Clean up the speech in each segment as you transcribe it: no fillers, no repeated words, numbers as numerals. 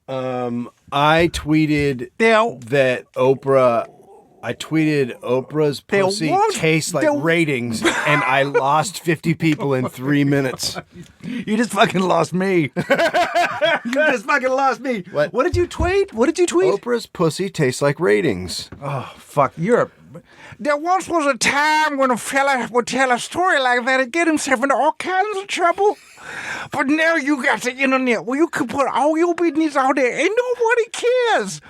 I tweeted that Oprah. I tweeted Oprah's pussy tastes like ratings, and I lost 50 people in 3 minutes. You just fucking lost me. You just fucking lost me. What did you tweet? What did you tweet? Oprah's pussy tastes like ratings. Oh, fuck. There once was a time when a fella would tell a story like that and get himself into all kinds of trouble. But now you got the internet where you can put all your business out there and nobody cares.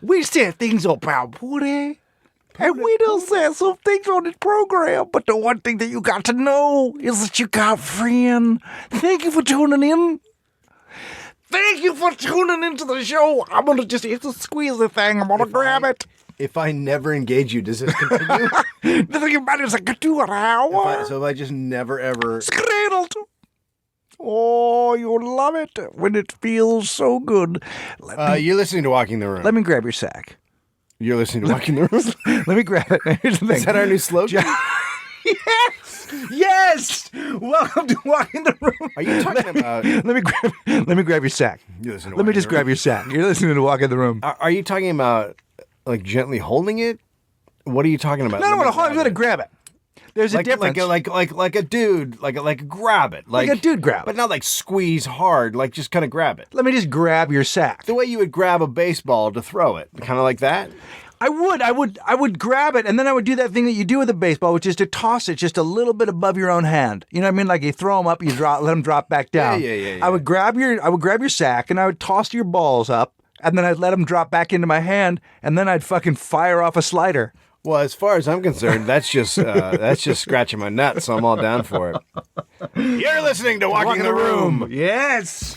We said things about booty. And we done said some things on this program, but the one thing that you got to know is that you got a friend. Thank you for tuning in. Thank you for tuning into the show. I'm going to just, it's a squeezy thing. I'm going to grab it. If I never engage you, does this continue? The thing about it is I could do an hour. So if I just never, ever... Scradled. Oh, you'll love it when it feels so good. You're listening to Walking the Room. Let me grab your sack. You're listening to Walking the Room? Let me grab it. Here's the thing. Is that our new slogan? Yes! Welcome to Walking the Room. Are you talking about... Let me grab your sack. Let me just grab your sack. You're listening to Walk in the Room. Are you talking about, like, gently holding it? What are you talking about? No, I'm going to grab it. There's a difference. Like a dude, like grab it. Like a dude grab it. But not like squeeze hard, like just kind of grab it. Let me just grab your sack. The way you would grab a baseball to throw it. Kind of like that? I would grab it, and then I would do that thing that you do with a baseball, which is to toss it just a little bit above your own hand. You know what I mean? Like you throw them up, you let them drop back down. Yeah. I would grab your sack, and I would toss your balls up, and then I'd let them drop back into my hand, and then I'd fucking fire off a slider. Well, as far as I'm concerned, that's just scratching my nuts, so I'm all down for it. You're listening to Walking the Room. Yes.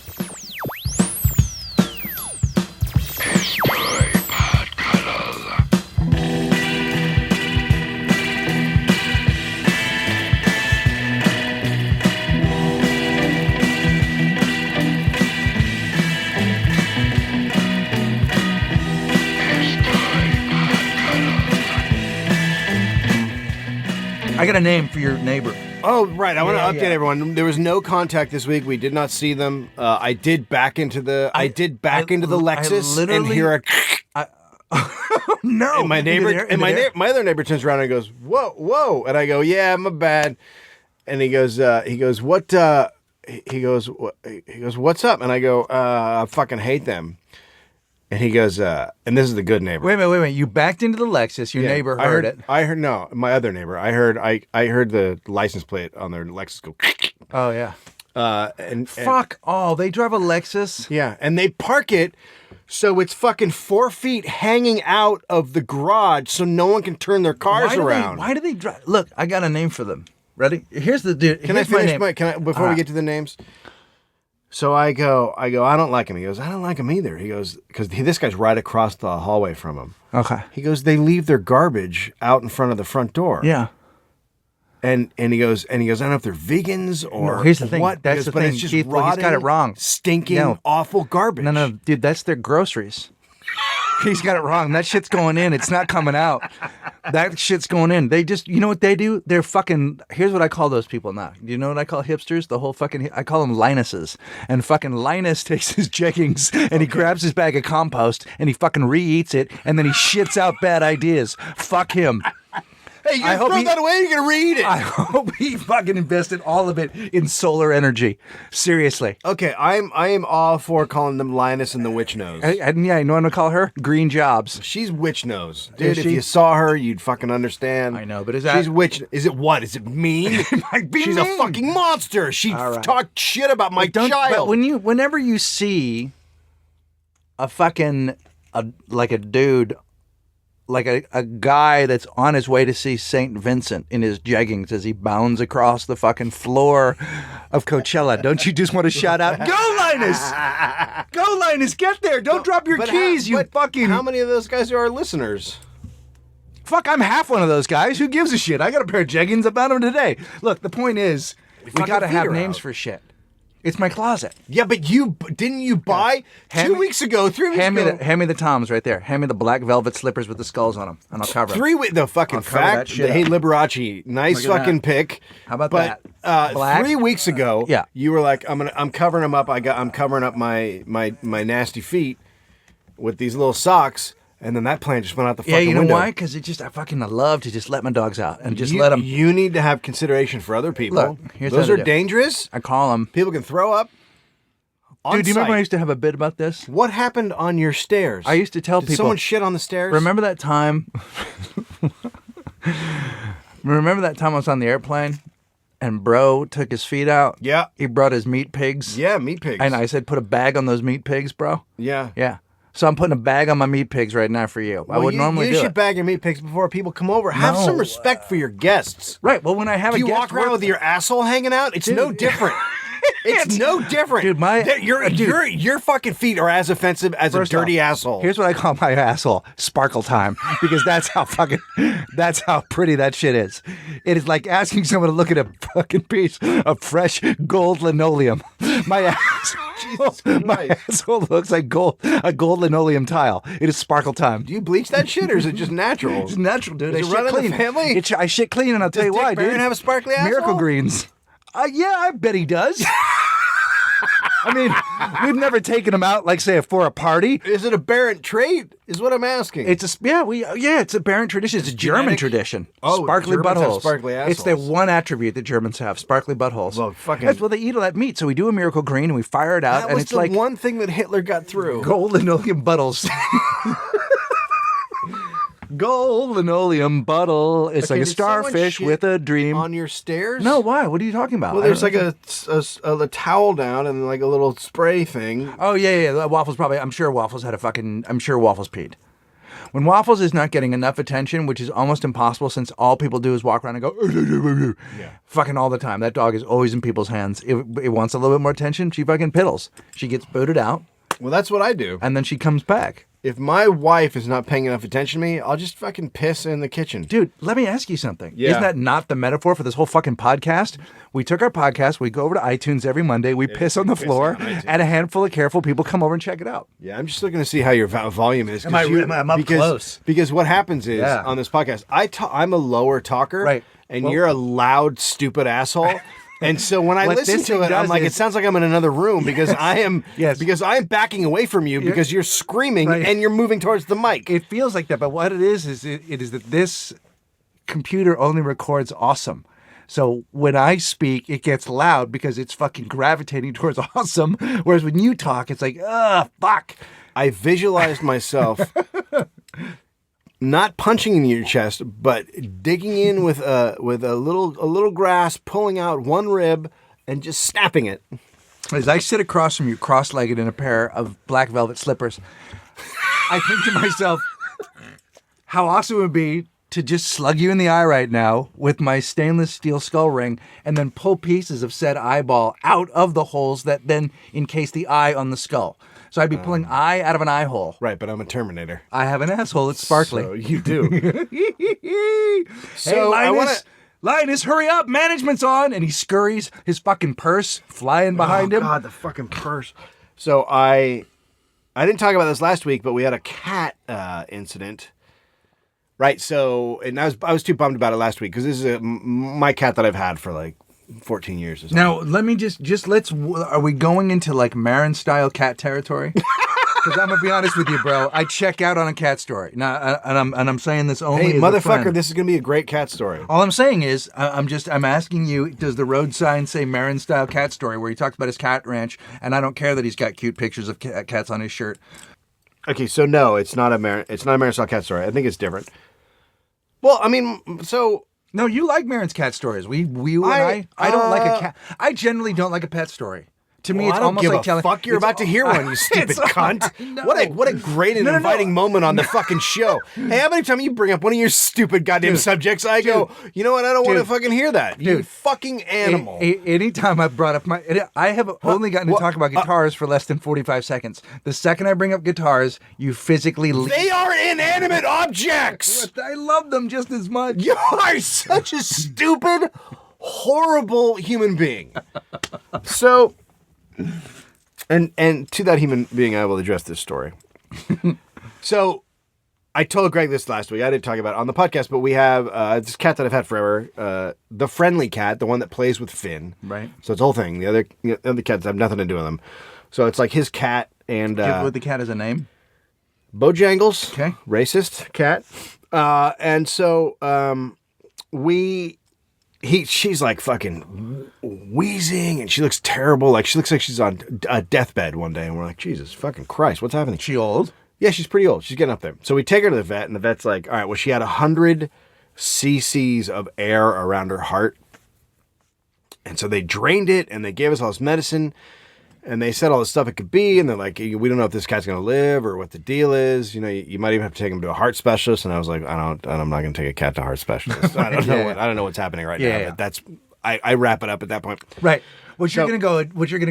I got a name for your neighbor. Oh, right. I want to update everyone. There was no contact this week. We did not see them. I did back into the Lexus and hear a no. And my other neighbor turns around and goes, "Whoa." And I go, "Yeah, my bad." And he goes, "What?" He goes, "What's up?" And I go, "I fucking hate them." And he goes, and this is the good neighbor. Wait a minute. You backed into the Lexus. Your neighbor heard it. I heard, no, my other neighbor. I heard the license plate on their Lexus go. Oh, yeah. And fuck. They drive a Lexus? Yeah. And they park it so it's fucking 4 feet hanging out of the garage so no one can turn their cars around. Why do they drive? Look, I got a name for them. Ready? Here's the dude. Can I finish before we get to the names? So I go, I don't like him. He goes, I don't like him either. He goes, because this guy's right across the hallway from him. Okay. He goes, they leave their garbage out in front of the front door. Yeah. And he goes, I don't know if they're vegans or here's the thing. what. That's the thing. It's just Keith, rotting, he's got it wrong. Stinking, awful garbage. No, dude, that's their groceries. He's got it wrong. That shit's going in. It's not coming out. That shit's going in. They just, you know what they do? They're fucking, here's what I call those people now. Do you know what I call hipsters? The whole fucking, I call them Linuses. And fucking Linus takes his jeggings and he grabs his bag of compost and he fucking re-eats it and then he shits out bad ideas. Fuck him. Hey, you're gonna throw that away? You're gonna read it. I hope he fucking invested all of it in solar energy. Seriously. Okay, I am all for calling them Linus and the Witch Nose. And yeah, you know what I'm gonna call her? Green Jobs. She's Witch Nose, dude. If you saw her, you'd fucking understand. I know, but she's witch? Is it what? Is it mean? It might be She's mean. a fucking monster. She talked shit about my child. But whenever you see a fucking like a dude. Like a guy that's on his way to see St. Vincent in his jeggings as he bounds across the fucking floor of Coachella. Don't you just want to shout out, "Go Linus! Go Linus, get there! Don't drop your keys, you fucking..." How many of those guys are our listeners? Fuck, I'm half one of those guys. Who gives a shit? I got a pair of jeggings about them today. Look, the point is, we got to have names for shit. It's my closet. Yeah, but didn't you buy 2 weeks ago, 3 weeks ago? Hand me the Toms right there. Hand me the black velvet slippers with the skulls on them, and I'll cover them. The fucking fact. Hey, Liberace, nice fucking pick. How about that? Black? 3 weeks ago, yeah, you were like, I'm covering them up. I'm covering up my nasty feet. with these little socks, and then that plan just went out the fucking Yeah, you know window. why? Because I love to just let my dogs out and just you, let them. You need to have consideration for other people. Look, here's Those how are to do. dangerous. I call them. People can throw up. On Dude, do you remember I site. used to have a bit about this? What happened on your stairs? I used to tell Did people. someone shit on the stairs? Remember that time? Remember that time I was on the airplane and bro took his feet out? Yeah. He brought his meat pigs. Yeah, meat pigs. And I said, put a bag on those meat pigs, bro. Yeah. Yeah. So I'm putting a bag on my meat pigs right now for you. I would normally you do should it. bag your meat pigs before people come over. Have some No. respect for your guests. Right. Well, when I have Do a you guest walk around work- with your asshole hanging out? It's no different. It's no different. Dude, your fucking feet are as offensive as First a dirty off, asshole. Here's what I call my asshole: sparkle time, because that's how pretty that shit is. It is like asking someone to look at a fucking piece of fresh gold linoleum. My asshole looks like a gold linoleum tile. It is sparkle time. Do you bleach that shit, or is it just natural? It's natural, dude. Is I it run shit in the clean. family? I shit clean, and I'll tell you Dick why, Barron dude. have a sparkly asshole? Miracle Greens. Yeah, I bet he does. I mean, we've never taken him out, like, say, for a party. Is it a Barrett trait? Is what I'm asking. It's a Barron tradition. It's a German genetic? tradition. Oh, sparkly Germans have buttholes. sparkly It's the assholes. one attribute that Germans have: sparkly buttholes. Well, fucking- That's what they eat all that meat. So we do a Miracle Green and we fire it out, that and was it's the like one thing that Hitler got through. gold linoleum buttholes. Gold linoleum buttle. It's Okay, like a did someone starfish shit with a dream. On your stairs? No, why? What are you talking about? Well, I there's don't like know. a towel down and like a little spray thing. Oh yeah. Waffles probably. I'm sure Waffles peed. When Waffles is not getting enough attention, which is almost impossible since all people do is walk around and go, fucking all the time. That dog is always in people's hands. It wants a little bit more attention. She fucking piddles. She gets booted out Well, that's what I do. and then she comes back. If my wife is not paying enough attention to me, I'll just fucking piss in the kitchen. Dude, let me ask you something. Yeah. Isn't that not the metaphor for this whole fucking podcast? We took our podcast, we go over to iTunes every Monday, we piss on the floor, on iTunes. and a handful of careful people come over and check it out. Yeah, I'm just looking to see how your volume is. 'cause I'm up close? Because what happens is, Yeah. on this podcast, I'm a lower talker, Right. and Well- you're a loud, stupid asshole. And so when I What listen this to thing it, I'm does like, it is- sounds like I'm in another room because I am Yes. because I'm backing away from you because you're screaming Right. and you're moving towards the mic. It feels like that, but what it is it is that this computer only records awesome. So when I speak, it gets loud because it's fucking gravitating towards awesome. Whereas when you talk, it's like, fuck. I visualized myself not punching in your chest, but digging in with a little grass, pulling out one rib and just snapping it. As I sit across from you, cross-legged in a pair of black velvet slippers, I think to myself, how awesome it would be to just slug you in the eye right now with my stainless steel skull ring and then pull pieces of said eyeball out of the holes that then encase the eye on the skull. So I'd be pulling eye out of an eye hole. Right, but I'm a Terminator. I have an asshole. It's sparkly. So you do. Hey, So I Linus, hurry up. Management's on. And he scurries, his fucking purse flying behind him. God, the fucking purse. So I didn't talk about this last week, but we had a cat incident. Right. So, and I was too bummed about it last week because this is my cat that I've had for like 14 years or something. Now, let me are we going into like Marin style cat territory? Because I'm gonna be honest with you, bro. I check out on a cat story. Now, and I'm saying this only. Hey, as a motherfucker, friend. this is gonna be a great cat story. All I'm saying is, I'm asking you, does the road sign say Marin style cat story where he talks about his cat ranch, and I don't care that he's got cute pictures of cats on his shirt. Okay, so no, it's not a Marin style cat story. I think it's different. Well, I mean, so No, you like Marin's cat stories. I don't like a cat. I generally don't like a pet story. To me, well, it's I don't almost give like a telling. fuck. You're it's about to hear one, you stupid it's- cunt. No. What a great and No, no, no. inviting moment on the fucking show. Hey, how many times you bring up one of your stupid goddamn subjects, I go, you know what? I don't want to Dude. fucking hear that. You Dude. fucking animal. Anytime I brought up I have only gotten to talk about guitars for less than 45 seconds. The second I bring up guitars, you physically leave. They are inanimate objects. I love them just as much. You are such a stupid, horrible human being. So, and to that human being, I will address this story. So, I told Greg this last week. I didn't talk about it on the podcast, but we have this cat that I've had forever, the friendly cat, the one that plays with Finn. Right. So it's a whole thing. The other cats have nothing to do with them. So it's like his cat and Give the cat as a name. Bojangles. Okay. Racist cat. And so she's like fucking wheezing and she looks terrible. Like she looks like she's on a deathbed one day. And we're like, Jesus fucking Christ, what's happening? She old? Yeah, she's pretty old. She's getting up there. So we take her to the vet, and the vet's like, all right, well, she had 100 cc's of air around her heart. And so they drained it, and they gave us all this medicine, and they said all the stuff it could be, and they're like, we don't know if this cat's going to live or what the deal is. You know, you might even have to take him to a heart specialist. And I was like, I'm not going to take a cat to a heart specialist. I don't know. I don't know what's happening right now. But that's I wrap it up at that point. Right. What you're gonna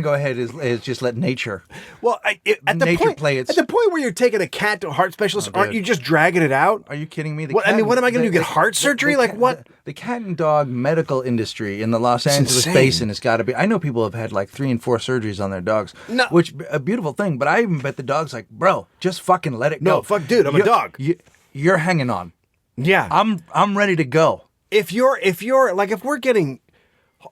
go ahead is just let nature. Well, at the nature point, play its. at the point where you're taking a cat to a heart specialist, aren't you just dragging it out? Are you kidding me? What am I going to do? Get heart surgery? Like what? The cat and dog medical industry in the Los Angeles insane. basin has got to be. I know people have had like 3 and 4 surgeries on their dogs. No. Which a beautiful thing. But I even bet the dog's like, bro, just fucking let it go. No, fuck, dude, I'm a dog. You're hanging on. Yeah. I'm ready to go. If we're getting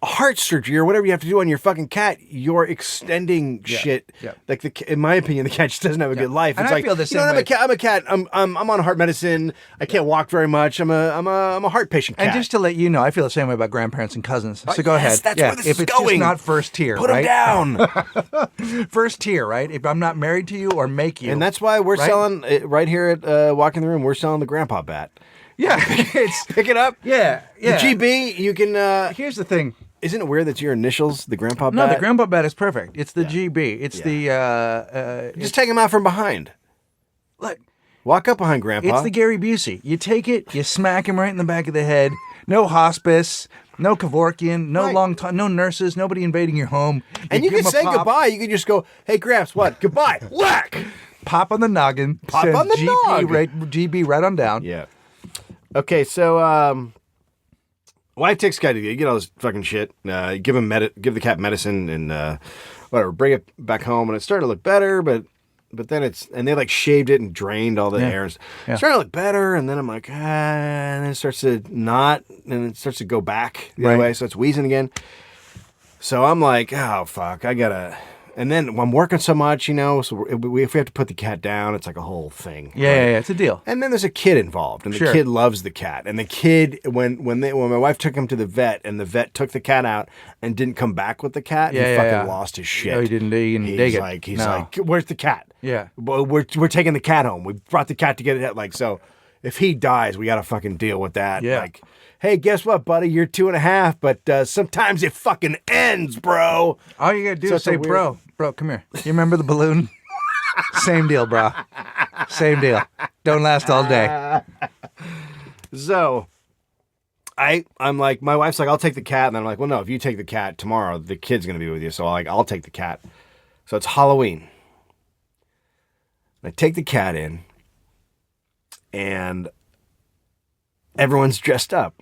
heart surgery or whatever you have to do on your fucking cat, you're extending shit. Yeah. Like in my opinion, the cat just doesn't have a good life. And It's I like, feel the you know, same way. I'm a cat. I'm on heart medicine. I can't walk very much. I'm a heart patient cat. And just to let you know, I feel the same way about grandparents and cousins. So go yes, ahead. that's where this if is it's going. just not first tier, Put right? them down. First tier, right? If I'm not married to you or make you. And that's why we're right? selling it right here at Walk in the Room. We're selling the grandpa bat. Yeah, it's Pick it up. yeah. The GB, you can. Here's the thing. Isn't it weird that's your initials, the grandpa bat? No, the grandpa bat is perfect. It's the GB. It's the Just take him out from behind. look. Walk up behind grandpa. It's the Gary Busey. You take it, you smack him right in the back of the head. No hospice, no Kevorkian, no Right. long time, no nurses, nobody invading your home. And you give can him a say pop, goodbye. You can just go, hey, Gramps, what? Goodbye. Whack. Pop on the noggin. Pop send on the nog. GB right on down. Yeah. Okay, so wife takes cat to you get all this fucking shit. Give the cat medicine and whatever. Bring it back home, and it's starting to look better, but then they like shaved it and drained all the hair. It's starting to look better, and then I'm like, and then it starts to not, and it starts to go back the other way, so it's wheezing again. So I'm like, oh fuck, I gotta. And then I'm working so much, you know, so if we have to put the cat down, it's like a whole thing. Yeah, it's a deal. And then there's a kid involved, and the Sure. kid loves the cat. And the kid, when my wife took him to the vet, and the vet took the cat out and didn't come back with the cat, he fucking lost his shit. Oh, he didn't dig it. He's No. like, where's the cat? Yeah. Well, we're taking the cat home. We brought the cat to get it. Like, so if he dies, we got to fucking deal with that. Yeah. Like, hey, guess what, buddy? You're 2.5, but sometimes it fucking ends, bro. All you gotta do So is it's a say, weird- bro, come here. You remember the balloon? Same deal, bro. Same deal. Don't last all day. So I'm like, my wife's like, I'll take the cat. And I'm like, well, no, if you take the cat tomorrow, the kid's going to be with you. So I'll take the cat. So it's Halloween. I take the cat in and everyone's dressed up.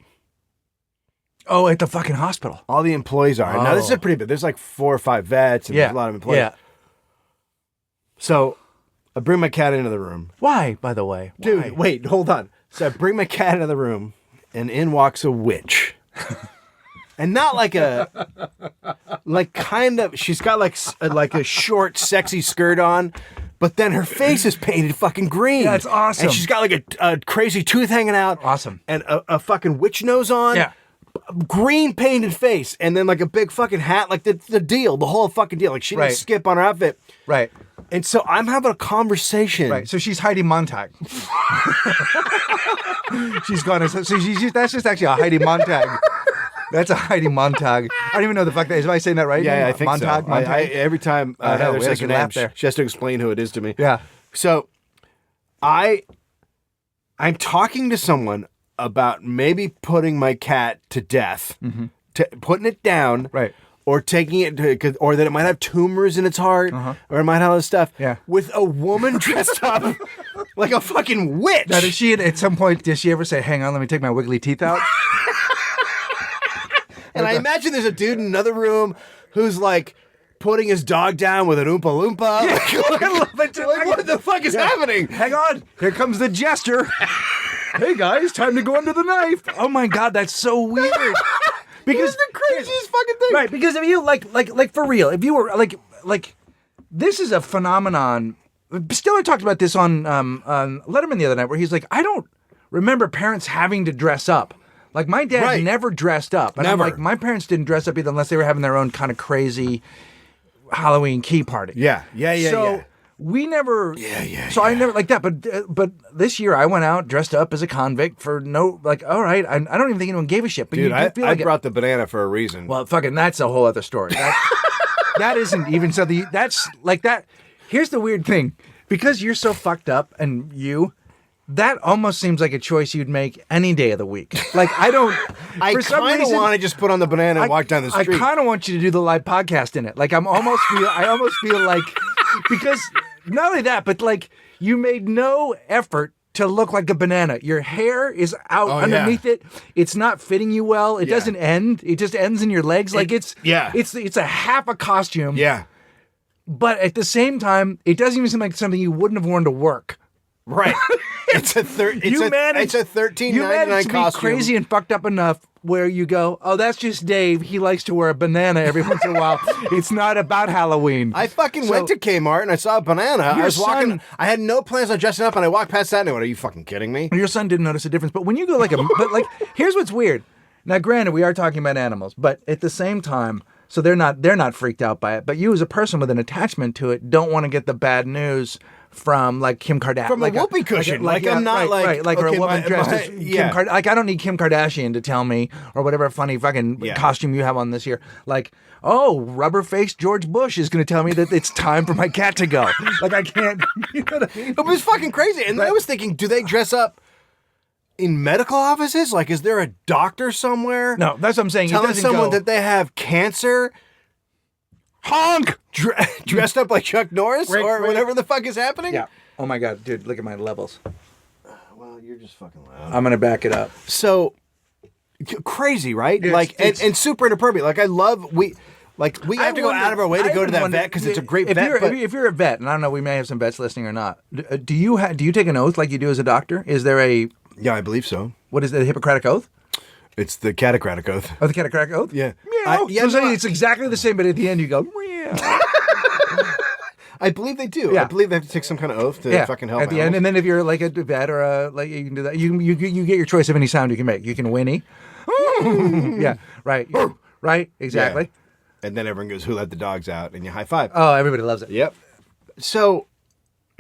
Oh, at the fucking hospital. All the employees are. Now, this is a pretty big. There's like 4 or 5 vets and there's a lot of employees. Yeah. So I bring my cat into the room. Why, by the way? Dude, Why? wait, hold on. So I bring my cat into the room, and in walks a witch. And not like kind of, she's got like a short, sexy skirt on, but then her face is painted fucking green. Yeah, it's awesome. And she's got like a crazy tooth hanging out. Awesome. And a fucking witch nose on. Yeah. Green painted face, and then like a big fucking hat, like the deal, the whole fucking deal. Like she didn't Right. skip on her outfit. Right. And so I'm having a conversation. Right. So she's Heidi Montag. She's gone. So that's just actually a Heidi Montag. That's a Heidi Montag. I don't even know the fuck that is. Am I saying that right? Yeah, I think Montag, so. Montag. Every time I know, Heather we had says a her good laugh name, there. she has to explain who it is to me. Yeah. So I'm talking to someone about maybe putting my cat to death, putting it down, Right. or taking it to, or that it might have tumors in its heart, or it might have all this stuff. Yeah. With a woman dressed up like a fucking witch. Now, did she at some point? Did she ever say, "Hang on, let me take my wiggly teeth out"? And I imagine there's a dude in another room who's like putting his dog down with an Oompa Loompa. Like, what the fuck is happening? Hang on, here comes the jester. Hey guys, time to go under the knife. Oh my god, that's so weird. Because It's the craziest fucking thing. right, because if you like for real, if you were like this is a phenomenon Stiller talked about this on Letterman the other night, where he's like, I don't remember parents having to dress up. Like, my dad Right. never dressed up. And I'm Never. like, my parents didn't dress up either unless they were having their own kind of crazy Halloween key party. Yeah. So we never. So I never like that. But this year I went out dressed up as a convict for no, like, all right. I don't even think anyone gave a shit. But Dude, you do feel I like brought the banana for a reason. well, fucking, that's a whole other story. That isn't even so. That's like that. Here's the weird thing, because you're so fucked up, and that almost seems like a choice you'd make any day of the week. Like, I don't. I for some kind of reason, want to just put on the banana and walk down the street. I kind of want you to do the live podcast in it. Like, I almost feel like, because not only that, but like, you made no effort to look like a banana. Your hair is out underneath it. It's not fitting you well. It doesn't end. It just ends in your legs. Like, it's a half a costume. Yeah. But at the same time, it doesn't even seem like something you wouldn't have worn to work. Right. It's a $13.99 You managed to costume. be crazy and fucked up enough where you go, oh, that's just Dave. He likes to wear a banana every once in a while. It's not about Halloween. I fucking went to Kmart and I saw a banana. I was walking. I had no plans on dressing up, and I walked past that and I went, "Are you fucking kidding me?" Your son didn't notice a difference. But when you go here's what's weird. Now, granted, we are talking about animals, but at the same time, so they're not freaked out by it. But you, as a person with an attachment to it, don't want to get the bad news from like Kim Kardashian, From a whoopee cushion. Like, I'm not or a okay, woman dressed as Kim Kardashian. Like, I don't need Kim Kardashian to tell me, or whatever funny fucking costume you have on this year. Like, oh, rubber-faced George Bush is going to tell me that it's time for my cat to go. Like, I can't. You know what I mean? It was fucking crazy. And I was thinking, do they dress up in medical offices? Like, is there a doctor somewhere? No, that's what I'm saying. Telling someone that they have cancer? Honk! Dressed up like Chuck Norris or whatever the fuck is happening? Yeah. Oh my God, dude, look at my levels. Well, you're just fucking loud. I'm going to back it up. So, crazy, right? And super inappropriate. Like, we have to go out of our way to go to that vet because it's a great vet. If you're a vet, and I don't know, we may have some vets listening or not, do you take an oath like you do as a doctor? Is there Yeah, I believe so. What is the Hippocratic Oath? It's the catacratic oath. Oh, the Catacratic Oath? Yeah. Meow. It's exactly the same, but at the end you go, meow. I believe they do. Yeah. I believe they have to take some kind of oath to fucking help at the end. And then if you're like a vet or you can do that. You get your choice of any sound you can make. You can whinny. Yeah, right. Right, exactly. Yeah. And then everyone goes, "Who let the dogs out?" And you high five. Oh, everybody loves it. Yep. So,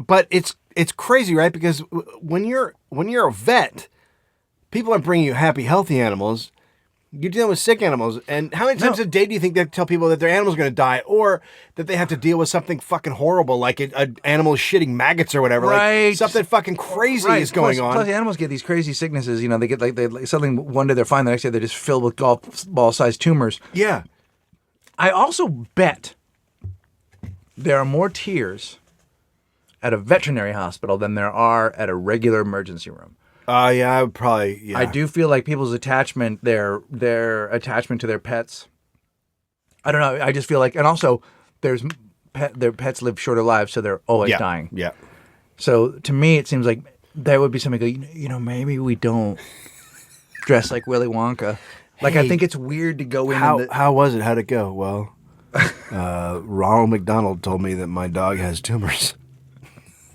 but it's crazy, right? Because when you're a vet, people aren't bringing you happy, healthy animals. You're dealing with sick animals. And how many times a day do you think they tell people that their animal's going to die, or that they have to deal with something fucking horrible, like an animal shitting maggots or whatever? Right. Like something fucking crazy is going on. Plus, animals get these crazy sicknesses. You know, they get like something one day they're fine, the next day they're just filled with golf ball-sized tumors. Yeah. I also bet there are more tears at a veterinary hospital than there are at a regular emergency room. Yeah, I would probably. Yeah. I do feel like people's attachment, their attachment to their pets. I don't know. I just feel like, and also, their pets live shorter lives, so they're always dying. Yeah. So to me, it seems like there would be something. Maybe we don't dress like Willy Wonka. Like, I think it's weird to go in. How was it? How'd it go? Well, Ronald McDonald told me that my dog has tumors.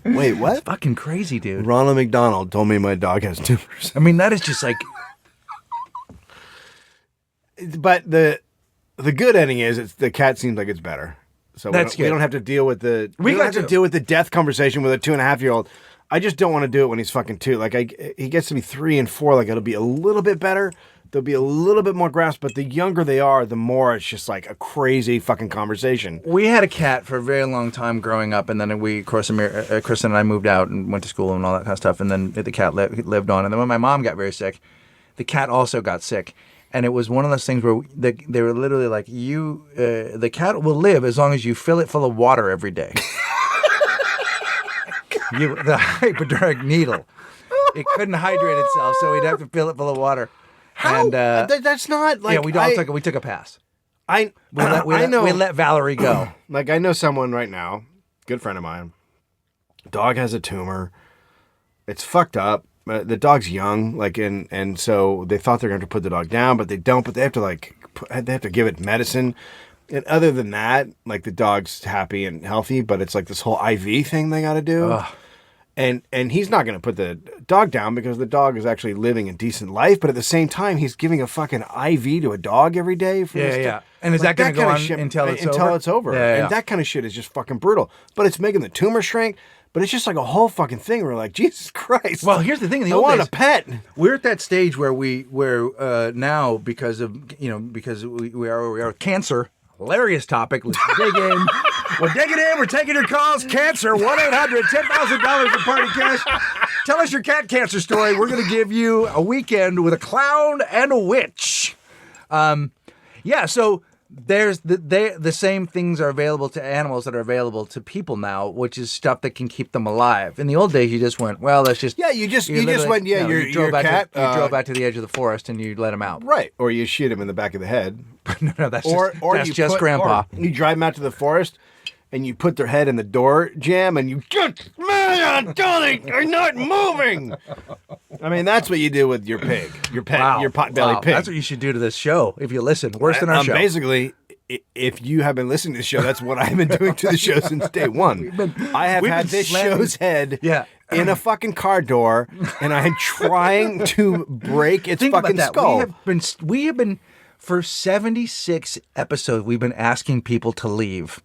Wait, what? It's fucking crazy, dude. Ronald McDonald told me my dog has tumors. I mean, that is just like. But the good ending is the cat seems like it's better. So That's we good. don't have to deal with the deal with the death conversation with a 2.5-year-old. I just don't want to do it when he's fucking 2. Like he gets to be 3 and 4. Like it'll be a little bit better. There'll be a little bit more grasp, but the younger they are, the more it's just like a crazy fucking conversation. We had a cat for a very long time growing up, and then Kristen and I moved out and went to school and all that kind of stuff, and then the cat lived on. And then when my mom got very sick, the cat also got sick. And it was one of those things where they were literally like, the cat will live as long as you fill it full of water every day. The hypodermic needle. It couldn't hydrate itself, so we'd have to fill it full of water. How? And, that's not like... Yeah, we took a pass. I know. We let Valerie go. Like, I know someone right now, good friend of mine, dog has a tumor. It's fucked up. The dog's young, like, and so they thought they were going to put the dog down, but they don't. But they have to they have to give it medicine. And other than that, like the dog's happy and healthy, but it's like this whole IV thing they got to do. Ugh. And he's not going to put the dog down because the dog is actually living a decent life. But at the same time, he's giving a fucking IV to a dog every day. For this Yeah. And is that going to go on until it's over? Yeah. Yeah. And that kind of shit is just fucking brutal. But it's making the tumor shrink. But it's just like a whole fucking thing. We're like, Jesus Christ. Well, here's the thing. In the I old want days, a pet. we're at that stage where now because we are cancer. Hilarious topic. Let's dig in. We're digging in. We're taking your calls. Cancer. 1-800-$10,000 for party cash. Tell us your cat cancer story. We're going to give you a weekend with a clown and a witch. So there's the same things are available to animals that are available to people now, which is stuff that can keep them alive. In the old days, you just went, well, let's just You just went. Yeah, you drove your cat. you drove out to the edge of the forest and you let him out. Right, or you shoot him in the back of the head. No, that's Or that's you just put- Grandpa. or you drive them out to the forest, and you put their head in the door jam, and you just man, darling, are not moving. I mean, that's what you do with your pig, your pet, your pot-bellied pig. That's what you should do to this show if you listen. Worse than our show. Basically, if you have been listening to the show, that's what I've been doing to the show since day one. I have we've had been this slamming- show's head Yeah. in a fucking car door, and I'm trying to break its Think fucking about that. skull. We have been for 76 episodes. We've been asking people to leave.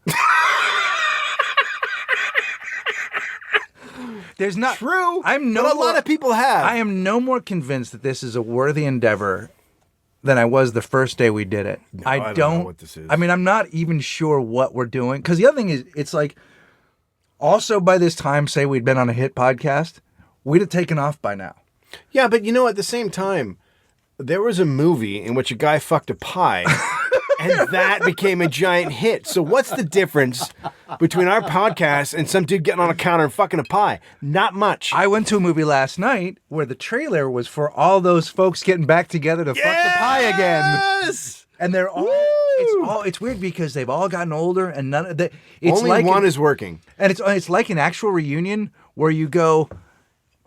There's not True, but a lot of people have. I am no more convinced that this is a worthy endeavor than I was the first day we did it. I don't know what this is. I mean, I'm not even sure what we're doing. Because the other thing is, it's like, also by this time, say we'd been on a hit podcast, we'd have taken off by now. Yeah, but you know, at the same time, there was a movie in which a guy fucked a pie, and that became a giant hit. So what's the difference between our podcast and some dude getting on a counter and fucking a pie? Not much. I went to a movie last night where the trailer was for all those folks getting back together to fuck the pie again. Yes! And they're all it's weird because they've all gotten older and none of the Only one is working. And it's like an actual reunion where you go,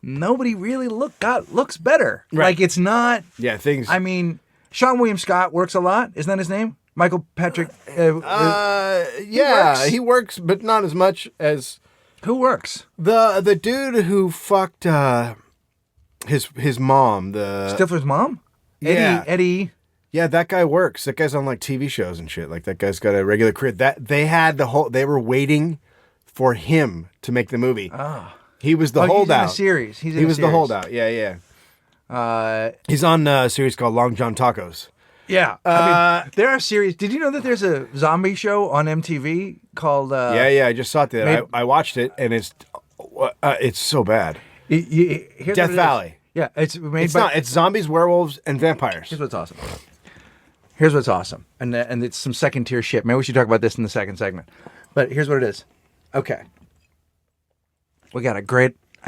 nobody really looks better. Right. Like it's not. Yeah, things. I mean, Sean William Scott works a lot. Isn't that his name? Michael Patrick. yeah, he works, but not as much as who works? the dude who fucked his mom. The Stifler's mom. Yeah. Eddie. Yeah, that guy works. That guy's on like TV shows and shit. Like that guy's got a regular career. That they had they were waiting for him to make the movie. Ah. He was the holdout. He's in a series. He was the holdout. Yeah. He's on a series called Long John Tacos. Yeah. I mean, there are series. Did you know that there's a zombie show on MTV called? Yeah. I just saw it there. I watched it, and it's so bad. Here's Death what it Valley. is. Yeah, it's It's zombies, werewolves, and vampires. Here's what's awesome. And it's some second tier shit. Maybe we should talk about this in the second segment. But here's what it is. Okay. I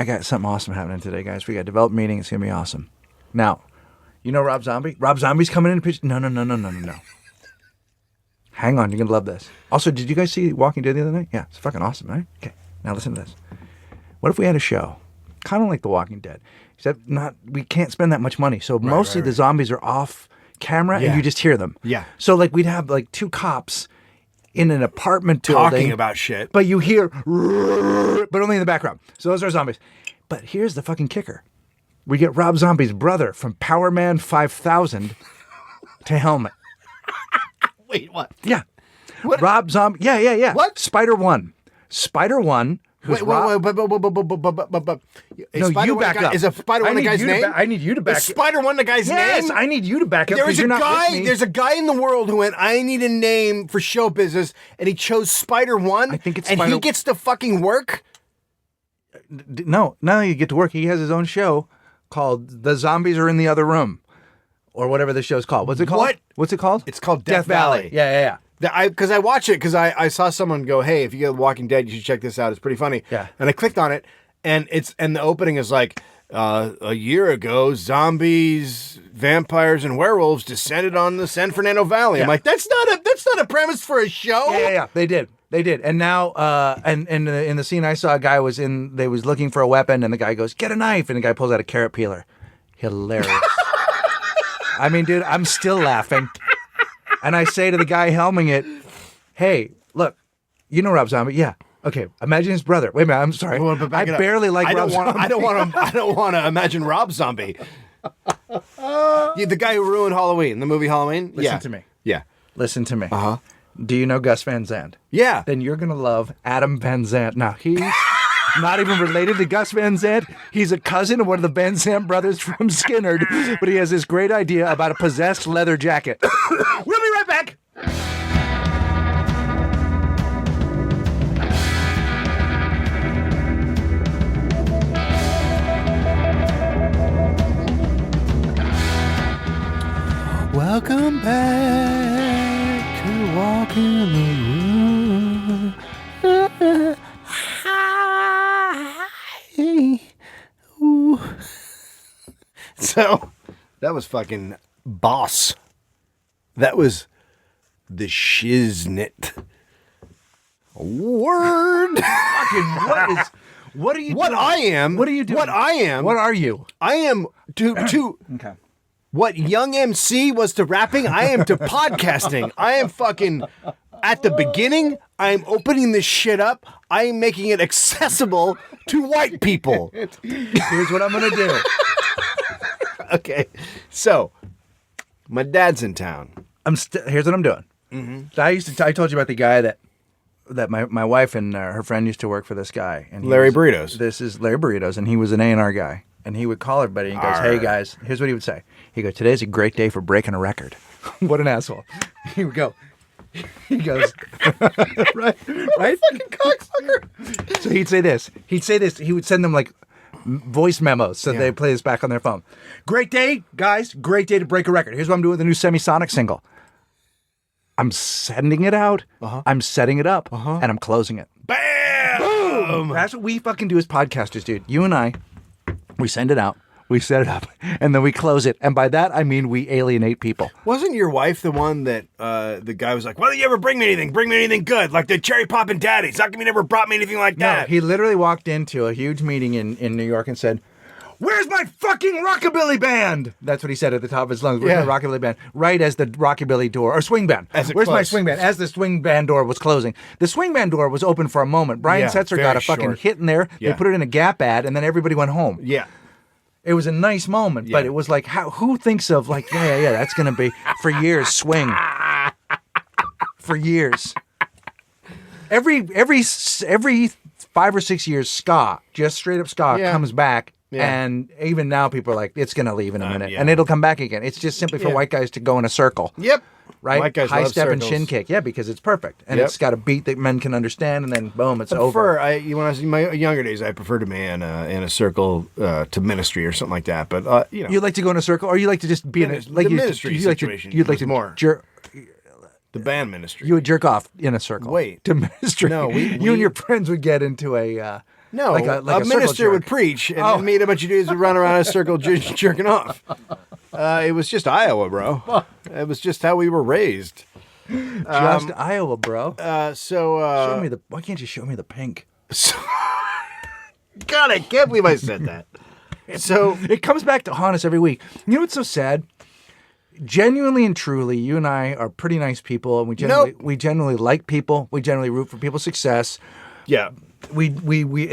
got something awesome happening today, guys. We got a development meeting. It's going to be awesome. Now, you know Rob Zombie? Rob Zombie's coming in and pitch. No. Hang on. You're going to love this. Also, did you guys see Walking Dead the other night? Yeah, it's fucking awesome, right? Okay. Now listen to this. What if we had a show, kind of like The Walking Dead, except we can't spend that much money. So mostly the zombies are off camera and you just hear them. Yeah. So like we'd have like two cops in an apartment Talking building, about shit. but you hear, but only in the background. So those are zombies. But here's the fucking kicker. We get Rob Zombie's brother from Power Man 5000 to helmet. Wait, what? Yeah. What? Rob Zombie. Yeah. What? Spider-1. Who's Rob? But. No, you back up. Is a Spider-1 the guy's name? I need you to back Is Spider-1 the guy's Yes, name? I need you to back up. There because is a you're not guy. with me. There's a guy in the world who went, I need a name for show business, and he chose Spider-1. I think it's and he gets to fucking work. No, now you get to work. He has his own show called The Zombies Are in the Other Room, or whatever the show's called. What's it called? What? What's it called? It's called Death Valley. Yeah. Because I watch it because I saw someone go, hey, if you get Walking Dead, you should check this out. It's pretty funny. Yeah. And I clicked on it, and the opening is like, a year ago, zombies, vampires, and werewolves descended on the San Fernando Valley. I'm like, that's not a premise for a show. Yeah. They did. And now, and in the scene I saw, a guy was looking for a weapon, and the guy goes, get a knife, and the guy pulls out a carrot peeler. Hilarious. I mean, dude, I'm still laughing. And I say to the guy helming it, hey, look, you know Rob Zombie? Yeah. Okay, imagine his brother. Wait a minute, I'm sorry. Well, but I back it up. barely like Rob Zombie. I don't want to imagine Rob Zombie. The guy who ruined Halloween, the movie Halloween. Listen to me. Yeah. Listen to me. Uh-huh. Do you know Gus Van Sant? Yeah. Then you're going to love Adam Van Sant. Now, he's not even related to Gus Van Sant. He's a cousin of one of the Van Sant brothers from Skinnerd, but he has this great idea about a possessed leather jacket. We'll be right back. Welcome back to Walk in the Room. Hi. Ooh. So, that was fucking boss. That was the shiznit. Word. Fucking what are you What doing? I am. What are you doing? What I am. What are you? I am to Okay. what Young MC was to rapping, I am to podcasting. I am fucking at the beginning. I am opening this shit up. I am making it accessible to white people. Here's what I'm going to do. Okay. So, my dad's in town. Here's what I'm doing. Mm-hmm. I told you about the guy that my wife and her friend used to work for this guy. And Larry Burritos. This is Larry Burritos, and he was an A&R guy. And he would call everybody and he goes, hey guys, here's what he would say. He goes, today's a great day for breaking a record. What an asshole. He would go. He goes, right? Fucking cocksucker. So he'd say this. He would send them like voice memos so they play this back on their phone. Great day, guys. Great day to break a record. Here's what I'm doing with the new Semisonic single. I'm sending it out. I'm setting it up. And I'm closing it. Bam! Boom! That's what we fucking do as podcasters, dude. You and I, we send it out. We set it up, and then we close it. And by that, I mean we alienate people. Wasn't your wife the one that the guy was like, why don't you ever bring me anything? Bring me anything good, like the cherry poppin' daddies. How come you never brought me anything like No, that? he literally walked into a huge meeting in New York and said, where's my fucking rockabilly band? That's what he said at the top of his lungs. Where's my rockabilly band? Right as the rockabilly door, or swing band. Where's my swing band? As the swing band door was closing. The swing band door was open for a moment. Brian Setzer got a fucking hit in there. Yeah. They put it in a Gap ad, and then everybody went home. Yeah. It was a nice moment, but it was like, who thinks of like, yeah, that's going to be, for years, swing. For years. Every 5 or 6 years, ska, just straight up ska, comes back. Yeah. And even now, people are like, it's going to leave in a minute. And it'll come back again. It's just simply for white guys to go in a circle. Yep. Right? White guys High love step circles. and shin kick. Yeah, because it's perfect. And it's got a beat that men can understand, and then boom, it's over. When I was in my younger days, I preferred to be in a circle to ministry or something like that. But, you know. You like to go in a circle, or you like to just be in a the ministry situation. You'd like to more. jerk. The band ministry. You would jerk off in a circle. Wait. To ministry. No, you and your friends would get into a... No, like a minister circle would jerk. preach, and then me and a bunch of dudes would run around in a circle jerking off. It was just Iowa, bro. It was just how we were raised. Just Iowa, bro. Show me the... Why can't you show me the pink? God, I can't believe I said that. So it comes back to haunt us every week. You know what's so sad? Genuinely and truly, you and I are pretty nice people, and we generally like people. We generally root for people's success. Yeah. We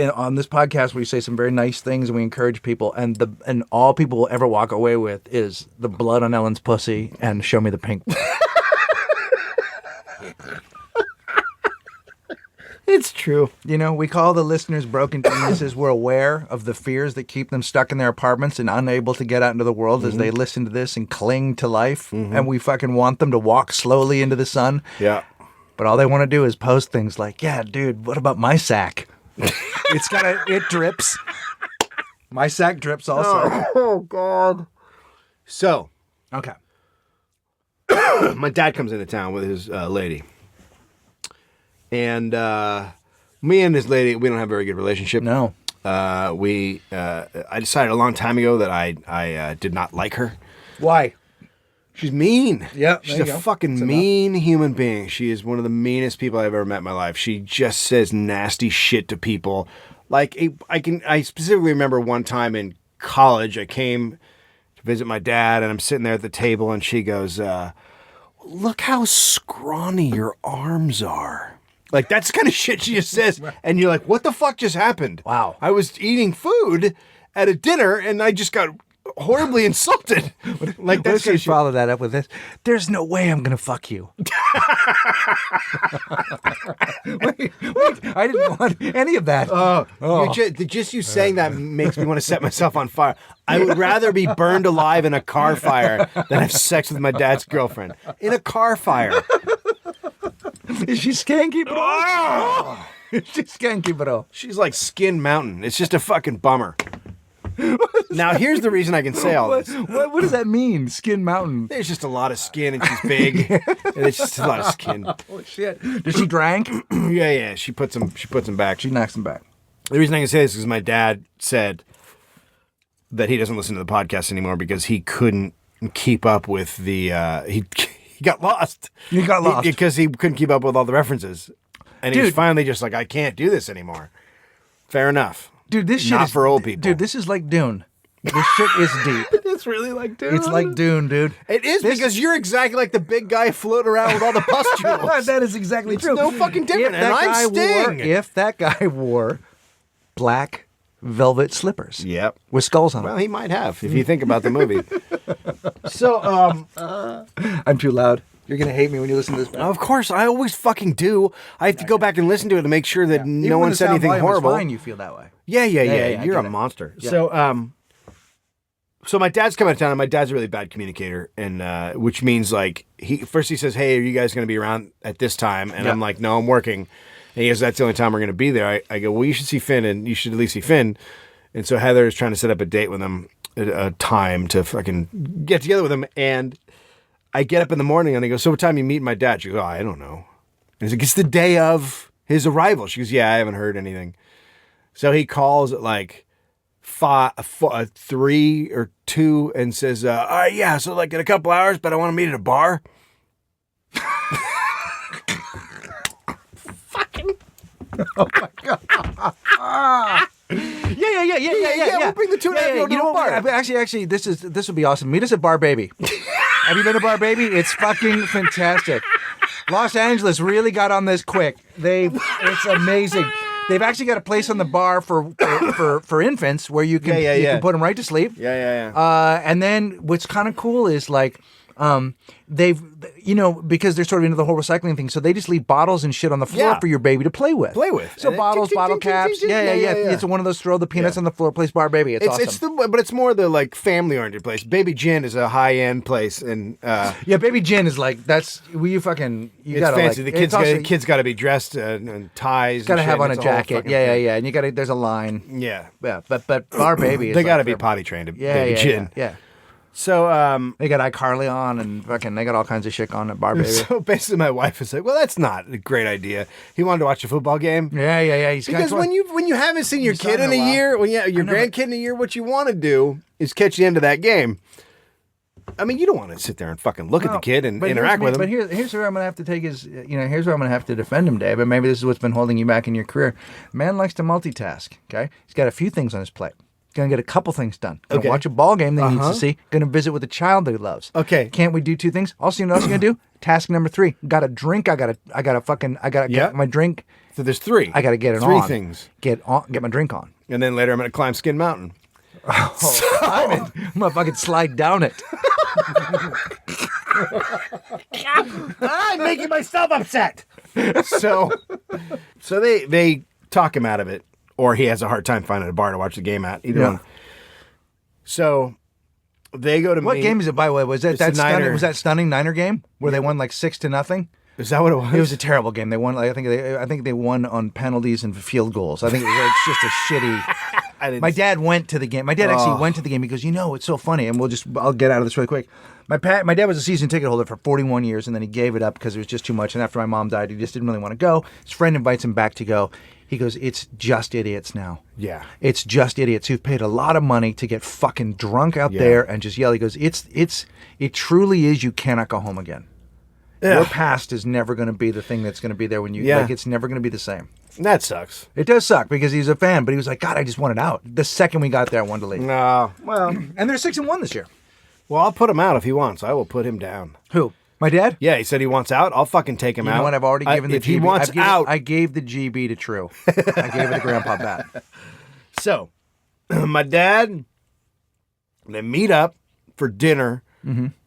on this podcast we say some very nice things and we encourage people, and all people will ever walk away with is the blood on Ellen's pussy and show me the pink. It's true. You know, we call the listeners broken geniuses. We're aware of the fears that keep them stuck in their apartments and unable to get out into the world as they listen to this and cling to life. And we fucking want them to walk slowly into the sun. Yeah. But all they want to do is post things like, yeah, dude, what about my sack? It drips. My sack drips also. Oh, God. So. Okay. My dad comes into town with his lady. And me and his lady, we don't have a very good relationship. No. I decided a long time ago that I did not like her. Why? She's mean. Yeah, she's a fucking mean human being. She is one of the meanest people I've ever met in my life. She just says nasty shit to people. Like I specifically remember one time in college, I came to visit my dad, and I'm sitting there at the table, and she goes, "Well, look how scrawny your arms are. Like, that's the kind of shit she just says. And you're like, what the fuck just happened? Wow. I was eating food at a dinner and I just got horribly insulted. Like, What if that's she follow that up with this? There's no way I'm gonna fuck you. wait, I didn't want any of that. Just you saying that makes me want to set myself on fire. I would rather be burned alive in a car fire than have sex with my dad's girlfriend. In a car fire. Is she skanky at all? Is she skanky at all? She's like Skin Mountain. It's just a fucking bummer. Now, here's the reason I can say all this. What does that mean? Skin Mountain. There's just a lot of skin and she's big. And it's just a lot of skin. Oh shit! Does she drank? Yeah. She puts them back. She knocks them back. The reason I can say this is my dad said that he doesn't listen to the podcast anymore because he couldn't keep up with the he got lost. You got lost because he couldn't keep up with all the references, and he was Dude. finally just like, I can't do this anymore. Fair enough. Dude, this shit Not is for old people. Dude, this is like Dune. This shit is deep. It's really like Dune. It's like Dune, dude. It is because you're exactly like the big guy floating around with all the pustules. That is exactly It's true. no fucking different, and I'm Sting. If that guy wore black velvet slippers Yep. with skulls on Well, them. he might have if you think about the movie. So, I'm too loud. You're going to hate me when you listen to this. of course, I always fucking do. I have to go back and listen to it to make sure that Even no when one the said sound anything volume is horrible. Fine, you feel that way. Yeah. I You're a get it. monster. Yeah. So my dad's coming to town, and my dad's a really bad communicator, and which means like he says, "Hey, are you guys going to be around at this time?" And Yeah. I'm like, "No, I'm working." And he goes, "That's the only time we're going to be there." I go, "Well, you should see Finn, and you should at least see Finn." And so Heather is trying to set up a date with him, a time to fucking get together with him, and I get up in the morning, and I go, "So what time you meeting my dad?" She goes, "Oh, I don't know." And he's like, "It's the day of his arrival." She goes, "Yeah, I haven't heard anything." So he calls at like 3 or 2 and says, all right, yeah, so like in a couple hours, but I want to meet at a bar. Yeah. We'll bring the 2.5-year-old to You know a bar. what? Actually, this would be awesome. Meet us at Bar Baby. Have you been to Bar Baby? It's fucking fantastic. Los Angeles really got on this quick. It's amazing. They've actually got a place on the bar for infants where you can you can put them right to sleep. Yeah. And then what's kind of cool is like they've because they're sort of into the whole recycling thing, so they just leave bottles and shit on the floor Yeah. for your baby to play with. And So then bottles, ting, ting, bottle ting, ting, caps. ting, ting. Yeah. It's one of those throw the peanuts on the floor, place Bar Baby. It's awesome. But it's more the like family oriented place. Baby Gin is a high end place, and Yeah, Baby Gin is like that's you it's gotta fancy. like, The kids got to be dressed and ties. gotta and have shit, on a and it's whole jacket. fucking Yeah, thing. and you gotta there's a line. Yeah. Yeah, but Bar Baby is They got to like be for- potty trained at Yeah, Baby Gin. yeah. So They got iCarly on and fucking they got all kinds of shit on at Bar Baby. So basically, my wife is like, "Well, that's not a great idea." He wanted to watch a football game. Yeah. He's Because when you haven't seen your You saw kid it in in a a while. year, your know, grandkid in a year, what you want to do is catch the end of that game. I mean, you don't want to sit there and fucking look at the kid and interact with him. But here's where I'm gonna have to take his. Here's where I'm gonna have to defend him, Dave. And maybe this is what's been holding you back in your career. Man likes to multitask. Okay, he's got a few things on his plate. Gonna get a couple things done. Gonna Okay. watch a ball game that he needs to see. Gonna visit with a child that he loves. Okay. Can't we do 2 things? Also, you know what else you're gonna do? Task number 3. Got a drink. I gotta Yeah. get my drink. So there's 3. I gotta get it 3 on. things. Get my drink on. And then later I'm going to climb Skin Mountain. I'm gonna fucking slide down it. I'm making myself upset. So they talk him out of it, or he has a hard time finding a bar to watch the game at. Either Yeah. one. So they go to What meet. game is it, by the way? Was that It's the stunning? Niner. Was that stunning Niner game where they won like 6-0? Is that what it was? It was a terrible game. They won. Like, I think they won on penalties and field goals. I think it was like just a shitty. I didn't My dad went to the game. My dad actually went to the game because it's so funny, and I'll get out of this really quick. My dad was a season ticket holder for 41 years, and then he gave it up because it was just too much. And after my mom died, he just didn't really want to go. His friend invites him back to go. He goes, "It's just idiots now. Yeah. It's just idiots who've paid a lot of money to get fucking drunk out Yeah. there and just yell." He goes, "It truly is. You cannot go home again. Yeah. Your past is never going to be the thing that's going to be there when you Yeah. it's never going to be the same." That sucks. It does suck because he's a fan, but he was like, "God, I just wanted out." The second we got there, I wanted to leave. No. Well, And they're 6-1 this year. I'll put him out if he wants. I will put him down. Who? My dad? Yeah, he said he wants out. I'll fucking take him out. You know what? I've already given the if GB. he wants out. I gave the GB to True. I gave it to Grandpa Pat. So, my dad, they meet up for dinner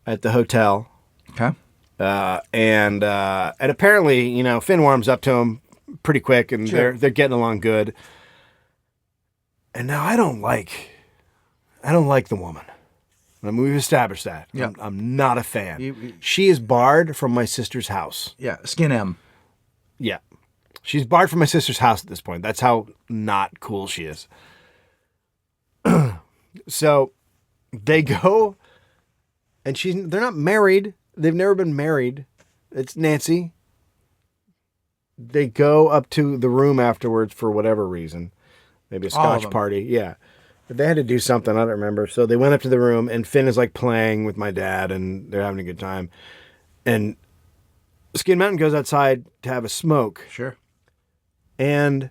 at the hotel. Okay. And apparently, you know, Finn warms up to him pretty quick, and Sure. they're getting along good. And now I don't like the woman. I mean, we've established that. Yeah. I'm not a fan. You- She is barred from my sister's house. Yeah, Skin M. Yeah. She's barred from my sister's house at this point. That's how not cool she is. So they go, and they're not married. They've never been married. It's Nancy. They go up to the room afterwards for whatever reason. Maybe a All of Scotch them. party. Yeah. But they had to do something. I don't remember. So they went up to the room, and Finn is like playing with my dad, and they're having a good time. And Skin Mountain goes outside to have a smoke. Sure. And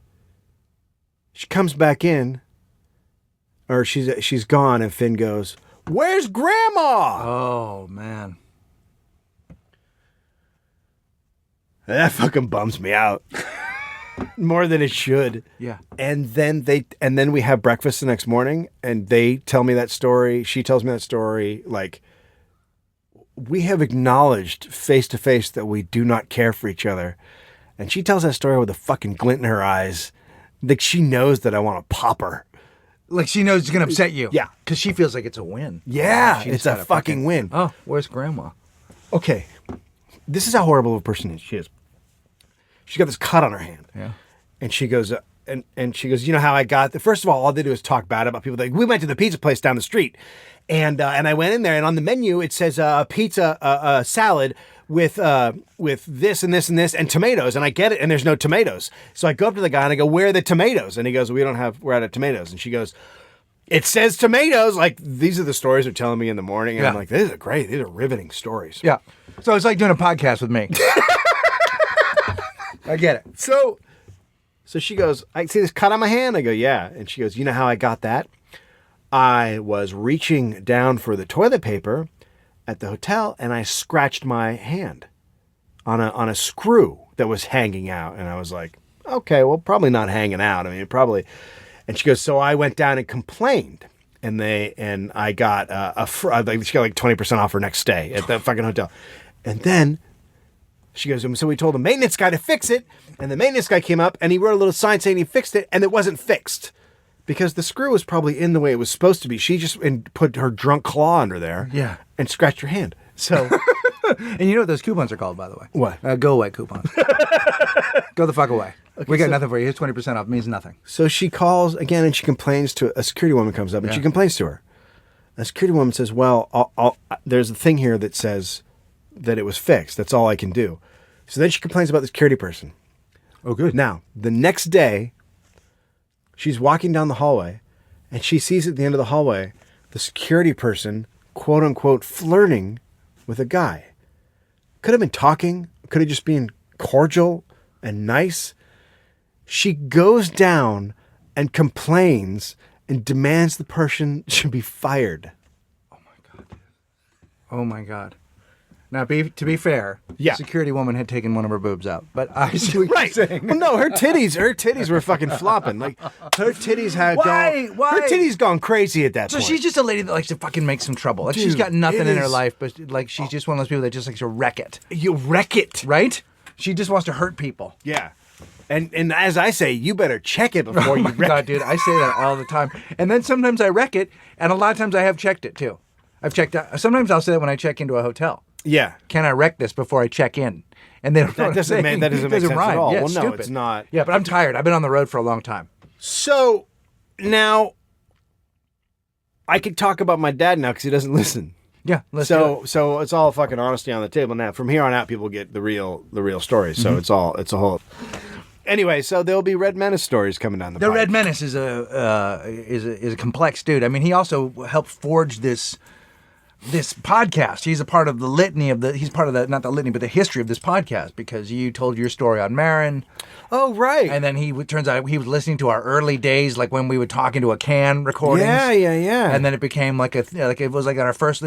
she comes back in, or she's gone, and Finn goes, "Where's Grandma?" Oh, man. That fucking bums me out more than it should. Yeah. And then we have breakfast the next morning, and they tell me that story. She tells me that story. Like, we have acknowledged face to face that we do not care for each other, and she tells that story with a fucking glint in her eyes, like she knows that I want to pop her. Like she knows it's going to upset you. Yeah. Because she feels like it's a win. Yeah, She's it's a gotta fucking win. Oh, where's Grandma? Okay, this is how horrible of a person she is. She's got this cut on her hand. Yeah. And she goes, and she goes, you know how I got first of all they do is talk bad about people. Like, we went to the pizza place down the street, and I went in there, and on the menu it says pizza salad with this and this and this and tomatoes, and I get it, and there's no tomatoes. So I go up to the guy and I go, where are the tomatoes? And he goes, we're out of tomatoes. And she goes, it says tomatoes. Like, these are the stories they're telling me in the morning, and Yeah. I'm like, these are great. These are riveting stories. Yeah. So it's like doing a podcast with me. I get it. So she goes, I see this cut on my hand. I go, yeah. And she goes, you know how I got that? I was reaching down for the toilet paper at the hotel, and I scratched my hand on a screw that was hanging out. And I was like, okay, well, probably not hanging out. I mean, probably. And she goes, so I went down and complained, and I got she got like 20% off her next stay at the fucking hotel. And then she goes, so we told the maintenance guy to fix it, and the maintenance guy came up, and he wrote a little sign saying he fixed it, and it wasn't fixed because the screw was probably in the way it was supposed to be. She just put her drunk claw under there, Yeah. and scratched her hand. So, And you know what those coupons are called, by the way? What? Go away coupons. Go the fuck away. We got so- nothing for you. Here's 20% off. Means nothing. so she calls again, and she complains to a security woman. Comes up and Yeah. she complains to her. A security woman says, "Well, there's a thing here that says that it was fixed. That's all I can do." So then she complains about the security person. Oh, good. Now, the next day, she's walking down the hallway, and she sees at the end of the hallway the security person, quote unquote, flirting with a guy. Could have been talking, could have just been cordial and nice. She goes down and complains and demands the person should be fired. Oh, my God. Now, to be fair, Yeah. the security woman had taken one of her boobs out. But I see what Right. you're saying. Well, no, her titties were fucking flopping. Like, her titties had Why? gone. Why? Her titties gone crazy at that So point. she's just a lady that likes to fucking make some trouble. Like, she's Dude, got nothing it in her is- life, but like she's just one of those people that just likes to wreck it. You wreck it. Right? She just wants to hurt people. Yeah. And as I say, you better check it before Oh you my wreck God, it. dude, I say that all the time. And then sometimes I wreck it, and a lot of times I have checked it too. I've checked out. Sometimes I'll say that when I check into a hotel. Yeah. Can I wreck this before I check in? And they don't know what I'm doesn't saying. that doesn't It make sense rhyme. at all. Yeah, Well, it's no, stupid. it's not. Yeah, but I'm tired. I've been on the road for a long time. So now I could talk about my dad now because he doesn't listen. Yeah, let's do it. So it's all fucking honesty on the table now. From here on out, people get the real stories. So Mm-hmm. it's a whole. Anyway, so there'll be Red Menace stories coming down the The pipe. Red Menace is a complex dude. I mean, he also helped forge this this podcast. He's a part of the litany of he's part of the, not the litany, but the history of this podcast, because you told your story on Marin. Oh, right. And then turns out he was listening to our early days, like when we would talk into a can recordings. Yeah. And then it became like it was like in our first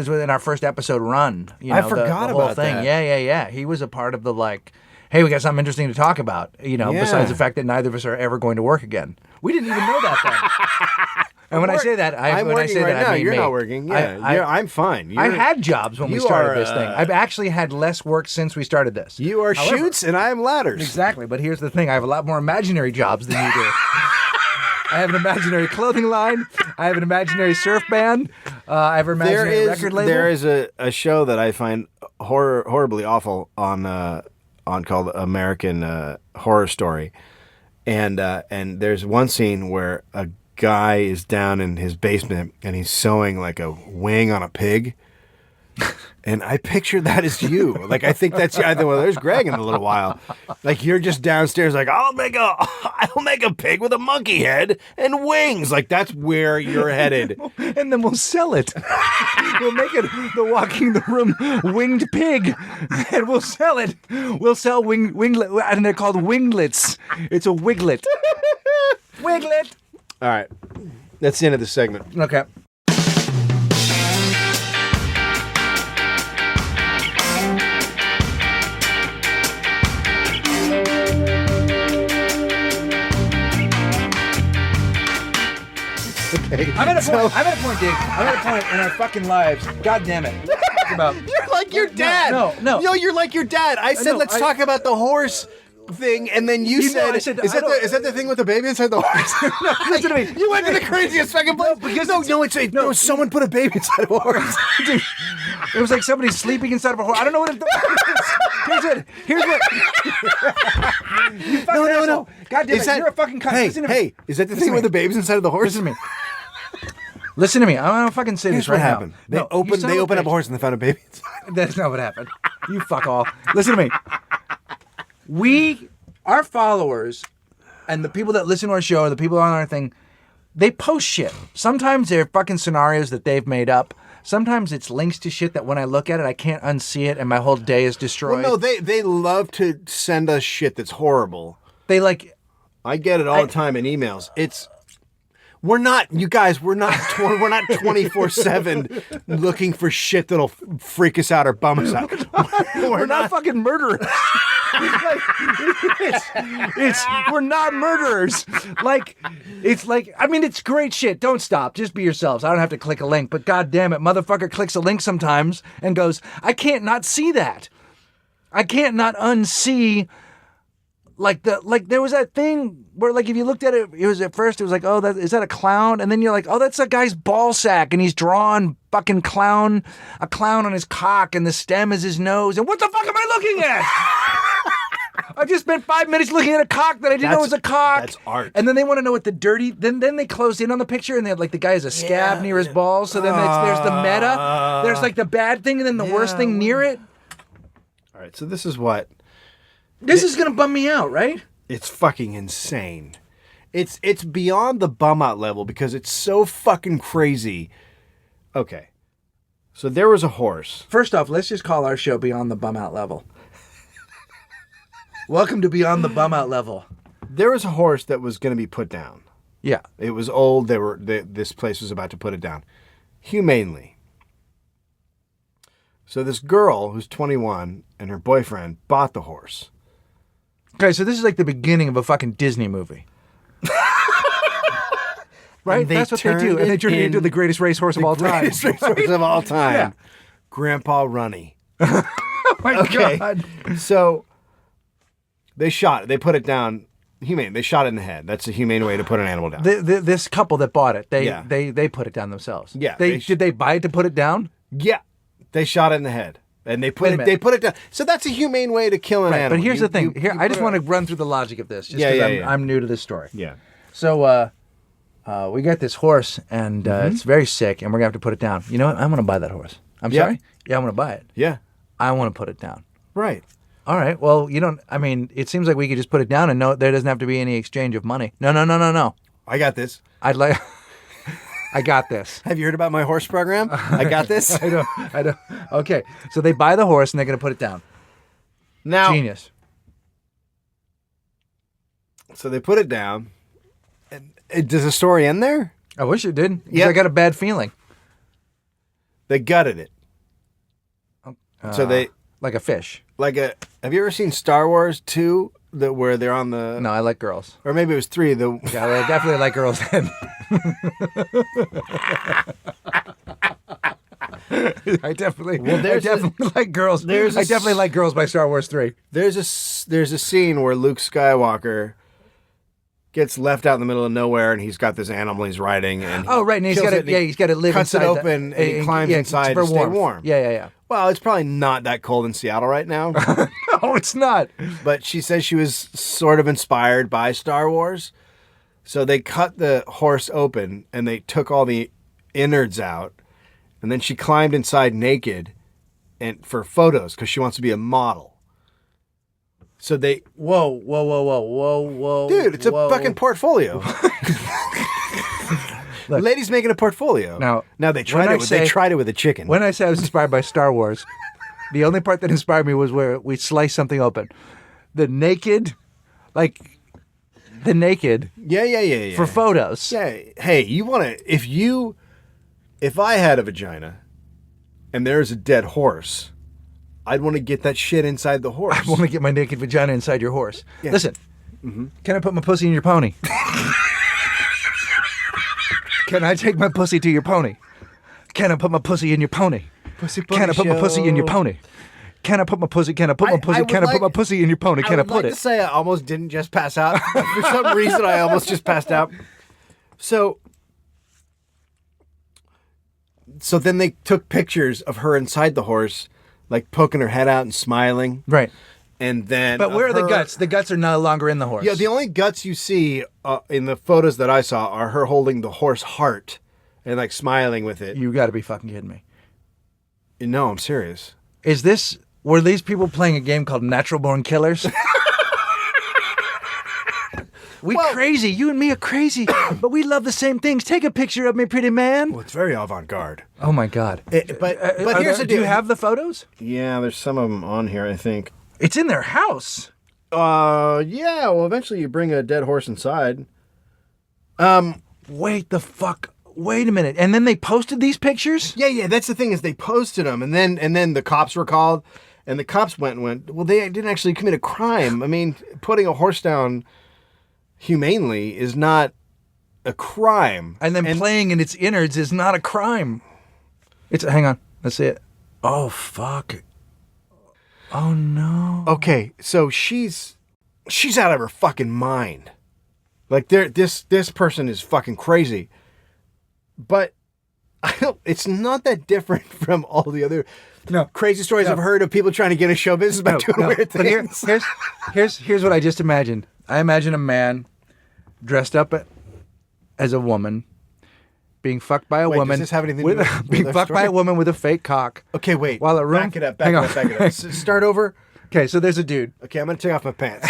episode run. You know, I forgot the whole about thing. that. Yeah. He was a part of the like, hey, we got something interesting to talk about. You know, Yeah. besides the fact that neither of us are ever going to work again. We didn't even know that then. And when I say that, I'm working right now. I mean You're me. not working. Yeah, I'm fine. I had jobs when we started this thing. are, I've actually had less work since we started this. You are However- shoots and I am ladders. Exactly, but here's the thing. I have a lot more imaginary jobs than you do. I have an imaginary clothing line. I have an imaginary surf band. I have an imaginary record label. There is a show that I find horribly awful on called American Horror Story, and there's one scene where a guy is down in his basement and he's sewing like a wing on a pig. And I picture that as you. Like, I think that's either. Well, there's Greg in a little while. Like, you're just downstairs. Like, I'll make a pig with a monkey head and wings. Like, that's where you're headed. And then we'll sell it. We'll make it the walking the room winged pig, and we'll sell it. We'll sell winglet, and they're called winglets. It's a wiglet. Wiglet. All right, that's the end of the segment. Okay. I'm at a point, Dick. I'm at a point in our fucking lives. God damn it. You're like your dad. No. You're like your dad. I said, let's talk about the horse thing, and then you said, I said, is that the thing with the baby inside the horse? No, listen to me. You went to the craziest fucking place. No, someone put a baby inside of a horse. Dude, it was like somebody sleeping inside of a horse. I don't know what it is. Here's what. You fucking asshole. No. God damn it, you're a fucking cunt. Listen to me. Hey, is that the thing with the babies inside of the horse? Listen to me. Listen to me. I'm gonna fucking say Here's this right what happened. now. They opened up a horse and they found a baby inside. That's not what happened. You fuck all. Listen to me. Our followers, and the people that listen to our show, or the people on our thing, they post shit. Sometimes they're fucking scenarios that they've made up. Sometimes it's links to shit that when I look at it, I can't unsee it, and my whole day is destroyed. Well, no, they love to send us shit that's horrible. They like. I get it all the time in emails. We're not 24/7 looking for shit that'll freak us out or bum us out. We're not fucking murderers. We're not murderers. It's great shit. Don't stop. Just be yourselves. I don't have to click a link, but god damn it, motherfucker clicks a link sometimes and goes, I can't not see that. I can't not unsee. Like there was that thing where like if you looked at it, it was like, oh, is that a clown? And then you're like, oh, that's a guy's ball sack, and he's drawn fucking a clown on his cock, and the stem is his nose. And what the fuck am I looking at? I just spent 5 minutes looking at a cock that I didn't know was a cock. That's art. And then they want to know what the dirty. Then they closed in on the picture, and they had like the guy has a scab near his balls. So then there's the meta. There's like the bad thing, and then the worst thing near it. All right, so this is what. This is gonna bum me out, right? It's fucking insane. It's beyond the bum out level because it's so fucking crazy. Okay. So there was a horse. First off, let's just call our show Beyond the Bum Out Level. Welcome to Beyond the Bum Out Level. There was a horse that was going to be put down. Yeah. It was old. This place was about to put it down. Humanely. So this girl who's 21 and her boyfriend bought the horse. Okay, so this is like the beginning of a fucking Disney movie. Right? That's what they do. And they turn it into the greatest racehorse of all time. Greatest racehorse of all time. Yeah. Grandpa Runny. Oh my God. So they shot it. They put it down. Humane. They shot it in the head. That's a humane way to put an animal down. This couple that bought it, they put it down themselves. Yeah. Did they buy it to put it down? Yeah. They shot it in the head. And they put it down. So that's a humane way to kill an animal. But here's the thing. I just want to run through the logic of this, just because I'm new to this story. Yeah. So we got this horse, and it's very sick, and we're going to have to put it down. You know what? I'm going to buy that horse. I'm sorry? Yeah, I'm going to buy it. Yeah. I want to put it down. Right. All right. Well, it seems like we could just put it down and there doesn't have to be any exchange of money. No. I got this. I I got this. Have you heard about my horse program? I got this. I don't. Okay, so they buy the horse and they're going to put it down. Now, Genius. so they put it down. Does the story end there? I wish it did. Yeah. Yep. I got a bad feeling. They gutted it. So they Like a fish. Have you ever seen Star Wars 2 where they're on the No, I like girls. or maybe it was 3 Yeah, I definitely like girls then. I definitely like girls. I definitely like girls by Star Wars 3. there's a scene where Luke Skywalker gets left out in the middle of nowhere and he's got this animal he's riding and Oh, right, and he's got to live cuts inside it open and he climbs inside to stay warm. Yeah. Well, it's probably not that cold in Seattle right now, No, it's not. but she says she was sort of inspired by Star Wars. So they cut the horse open and they took all the innards out, and then she climbed inside naked and for photos because she wants to be a model. So they Whoa. Dude, it's a fucking portfolio. Look, Lady's making a portfolio. Now they tried it. They tried it with a chicken. When I say I was inspired by Star Wars, the only part that inspired me was where we sliced something open. The naked. Yeah. For photos. Yeah. Hey, you want to? If I had a vagina, and there's a dead horse, I'd want to get that shit inside the horse. I want to get my naked vagina inside your horse. Yeah. Listen, can I put my pussy in your pony? Can I take my pussy to your pony? Can I put my pussy in your pony? Can I put my pussy in your pony? Can I put my pussy? Can I put my pussy? Can I put my pussy in your pony? Can I put it? To say I almost didn't just pass out. For some reason, I almost just passed out. So then they took pictures of her inside the horse, like poking her head out and smiling. Right. And then, but where are the guts? The guts are no longer in the horse. Yeah, the only guts you see in the photos that I saw are her holding the horse heart and like smiling with it. You got to be fucking kidding me. No, I'm serious. Were these people playing a game called Natural Born Killers? Crazy. You and me are crazy, but we love the same things. Take a picture of me, pretty man. Well, it's very avant-garde. Oh my God. But here's the deal. Do you have the photos? Yeah, there's some of them on here, I think. It's in their house. Yeah, well, eventually you bring a dead horse inside. Wait a minute. And then they posted these pictures? Yeah, that's the thing is they posted them and then the cops were called and the cops went, well, they didn't actually commit a crime. I mean, putting a horse down humanely is not a crime. And then playing in its innards is not a crime. Hang on. Let's see it. Oh, fuck. Oh no. Okay, so she's out of her fucking mind. Like this person is fucking crazy. But it's not that different from all the other crazy stories I've heard of people trying to get in show business by doing weird things. But here's what I just imagined. I imagine a man dressed up as a woman being fucked by a woman. Does this have anything to do with being fucked by a woman with a fake cock? Okay, wait. While a room. Back it up. Start over. Okay, so there's a dude. Okay, I'm gonna take off my pants.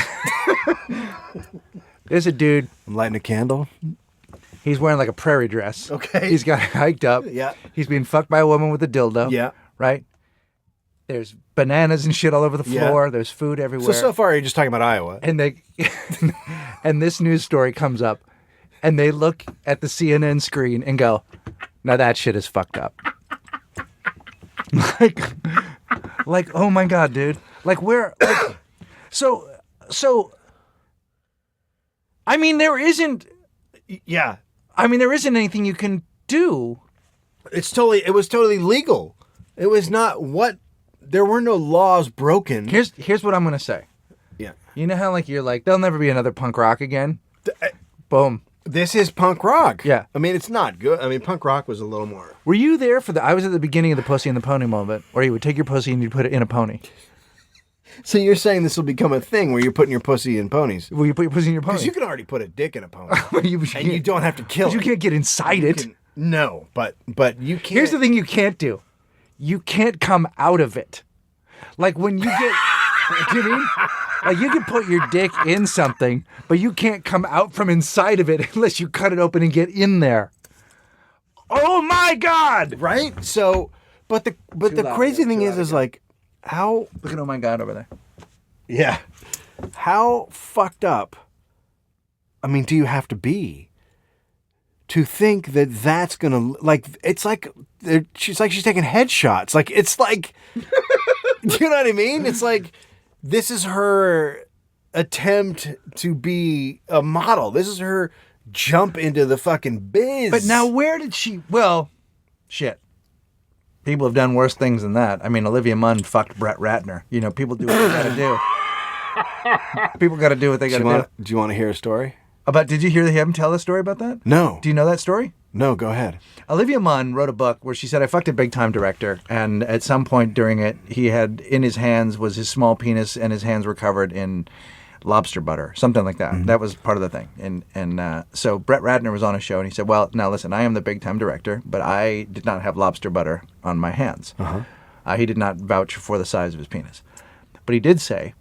There's a dude. I'm lighting a candle. He's wearing like a prairie dress. Okay. He's got hiked up. Yeah. He's being fucked by a woman with a dildo. Yeah. Right? There's bananas and shit all over the floor. Yeah. There's food everywhere. So far you're just talking about Iowa. And and this news story comes up and they look at the CNN screen and go, now that shit is fucked up. like, oh my God, dude. Like where, so, I mean, there isn't anything you can do. It was totally legal. It was not there were no laws broken. Here's what I'm going to say. Yeah. You know how you're like, there'll never be another punk rock again? Boom. This is punk rock. Yeah. I mean, it's not good. I mean, punk rock was a little more. Were you there I was at the beginning of the pussy in the pony moment, where you would take your pussy and you'd put it in a pony. So you're saying this will become a thing where you're putting your pussy in ponies? Will you put your pussy in your pony? Because you can already put a dick in a pony. and you don't have to kill it. You can't get inside it. No, but you can't. Here's the thing you can't do. You can't come out of it. Like when you get... do you mean? Like you can put your dick in something, but you can't come out from inside of it unless you cut it open and get in there. Oh my God! right? So, but the loud crazy again, thing too is loud again. like how Look at oh my God over there. yeah, how fucked up. I mean, do you have to be to think that that's gonna like? It's like she's taking headshots. Like it's like, you know what I mean? It's like this is her attempt to be a model. This is her jump into the fucking biz. But now, where did she? Well, shit. People have done worse things than that. I mean, Olivia Munn fucked Brett Ratner. You know, people do what they gotta do. People gotta do what they gotta do. Do you want to hear a story? Did you hear him tell a story about that? No. Do you know that story? No, go ahead. Olivia Munn wrote a book where she said, I fucked a big time director. And at some point during it, he had in his hands was his small penis and his hands were covered in lobster butter, something like that. That was part of the thing. And so Brett Ratner was on a show and he said, well, now listen, I am the big time director, but I did not have lobster butter on my hands. He did not vouch for the size of his penis. But he did say,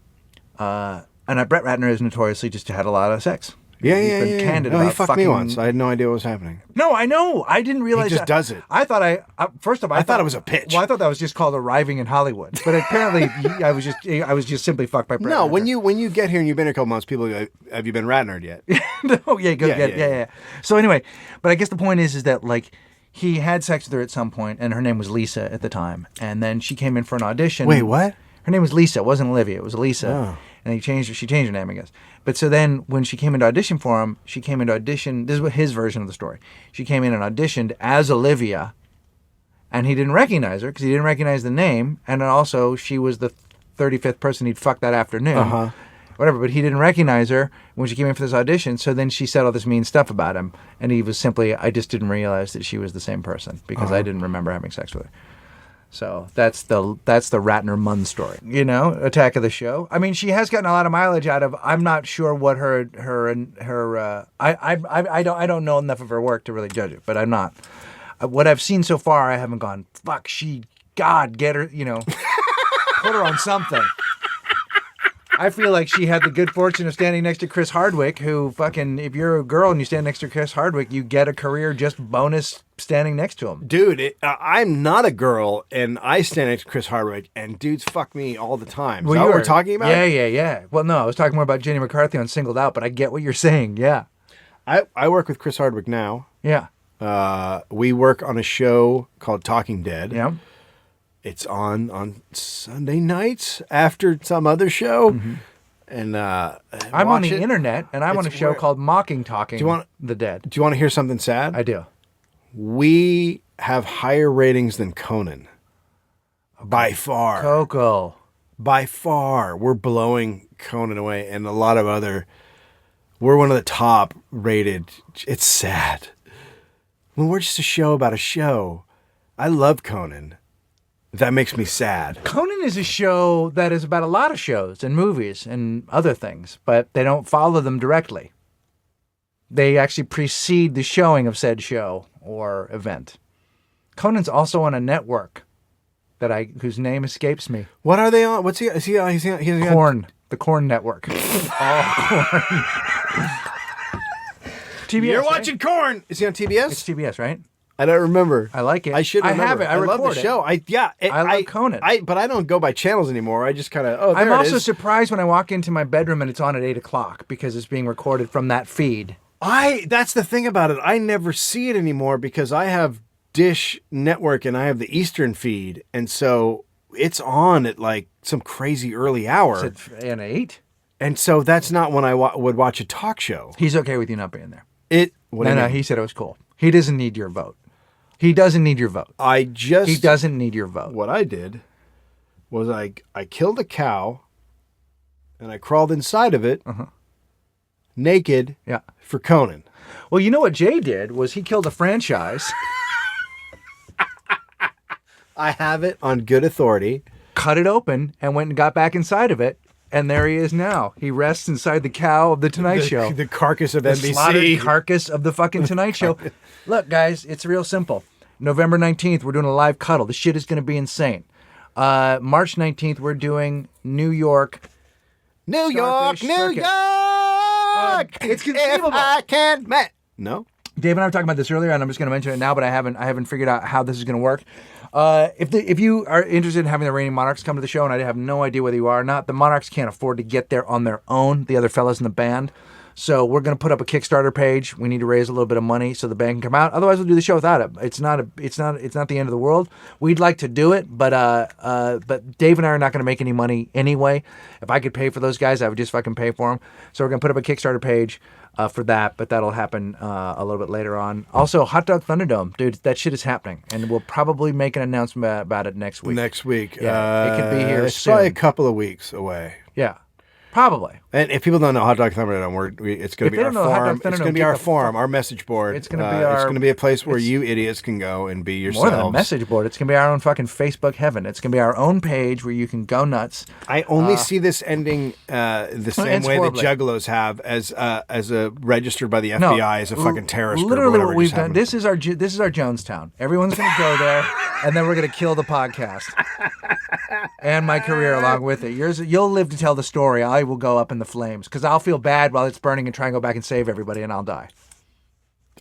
Brett Ratner is notoriously just had a lot of sex. Yeah, He's yeah, been yeah. candid No, he about fucked fucking me once. I had no idea what was happening. No, I know. I didn't realize just that. does it. I thought first of all, I thought it was a pitch. Well, I thought that was just called arriving in Hollywood. But apparently, I was just simply fucked by Brett No, Ratner. when you get here and you've been here a couple months, people go, have you been Ratnered yet? No, yeah, good, Yeah, yeah. So anyway, but I guess the point is that like he had sex with her at some point, and her name was Lisa at the time, and then she came in for an audition. Wait, what? Her name was Lisa. It wasn't Olivia. It was Lisa. Oh. And she changed her name, I guess. But so then when she came into audition for him, she came into audition. This is what his version of the story. She came in and auditioned as Olivia, and he didn't recognize her because he didn't recognize the name. And then also she was the 35th person he'd fucked that afternoon. Whatever, but he didn't recognize her when she came in for this audition. So then she said all this mean stuff about him. And he was simply, I just didn't realize that she was the same person because I didn't remember having sex with her. So that's the Ratner Munn story, you know, Attack of the Show. I mean, she has gotten a lot of mileage out of. I'm not sure what her I don't know enough of her work to really judge it, but I'm not. What I've seen so far, I haven't gone. Fuck, God, get her, you know, put her on something. I feel like she had the good fortune of standing next to Chris Hardwick, who fucking, if you're a girl and you stand next to Chris Hardwick, you get a career just bonus standing next to him. Dude, I'm not a girl, and I stand next to Chris Hardwick, and dudes fuck me all the time. Is that what we're talking about? Yeah. Well, no, I was talking more about Jenny McCarthy on Singled Out, but I get what you're saying. Yeah. I work with Chris Hardwick now. Yeah. We work on a show called Talking Dead. Yeah. It's on Sunday nights after some other show. Mm-hmm. And I'm on the internet, and I'm on a show called Mocking Talking the Dead. Do you want to hear something sad? I do. We have higher ratings than Conan. By far. Coco. By far. We're blowing Conan away, and a lot of other... We're one of the top rated. It's sad. When we're just a show about a show. I love Conan. That makes me sad. Conan is a show that is about a lot of shows and movies and other things, but they don't follow them directly. They actually precede the showing of said show or event. Conan's also on a network whose name escapes me. What are they on? What's he? Is he on? Korn. The Korn Network. All Korn. TBS. You're right? watching Korn. Is he on TBS? It's TBS, right? I don't remember. I like it. I should remember. I have it. I love record the it. show. I love Conan. But I don't go by channels anymore. I just kind of I'm also surprised when I walk into my bedroom and it's on at 8:00 because it's being recorded from that feed. That's the thing about it. I never see it anymore because I have Dish Network and I have the Eastern feed, and so it's on at like some crazy early hour. Is it an 8? And so that's not when I would watch a talk show. He's okay with you not being there. No, He said it was cool. He doesn't need your vote. He doesn't need your vote. He doesn't need your vote. What I did was I killed a cow and I crawled inside of it naked for Conan. Well, you know what Jay did was he killed a franchise. I have it on good authority. Cut it open and went and got back inside of it. And there he is now. He rests inside the cow of the Tonight Show. The carcass of the NBC. Slaughtered carcass of the fucking Tonight Show. Look, guys, it's real simple. November 19th, we're doing a live cuddle. The shit is going to be insane. March 19th, we're doing New York. New York, Starfish New Circuit. York. It's conceivable. If I can, no. Dave and I were talking about this earlier, and I'm just going to mention it now, but I haven't figured out how this is going to work. If you are interested in having the Reigning Monarchs come to the show, and I have no idea whether you are or not, the Monarchs can't afford to get there on their own, the other fellas in the band. So we're going to put up a Kickstarter page. We need to raise a little bit of money so the band can come out. Otherwise, we'll do the show without it. It's not the end of the world. We'd like to do it, but Dave and I are not going to make any money anyway. If I could pay for those guys, I would just fucking pay for them. So we're going to put up a Kickstarter page for that, but that'll happen a little bit later on. Also, Hot Dog Thunderdome, dude, that shit is happening, and we'll probably make an announcement about it next week. Next week. Yeah, it could be here It's soon. probably a couple of weeks away. Yeah, probably. And if people don't know Hot Dog Thunderdome, it's going to be our forum. It's going to be our forum, our message board. It's going to be It's going to be a place where you idiots can go and be yourselves. More than a message board. It's going to be our own fucking Facebook heaven. It's going to be our own page where you can go nuts. I only see this ending the same way horribly. that Juggalos have as a registered by the FBI as a fucking terrorist group. Literally, or what we've done. This is our Jonestown. Everyone's going to go there, and then we're going to kill the podcast and my career along with it. You'll live to tell the story. I will go up in the flames because I'll feel bad while it's burning and try and go back and save everybody, and I'll die.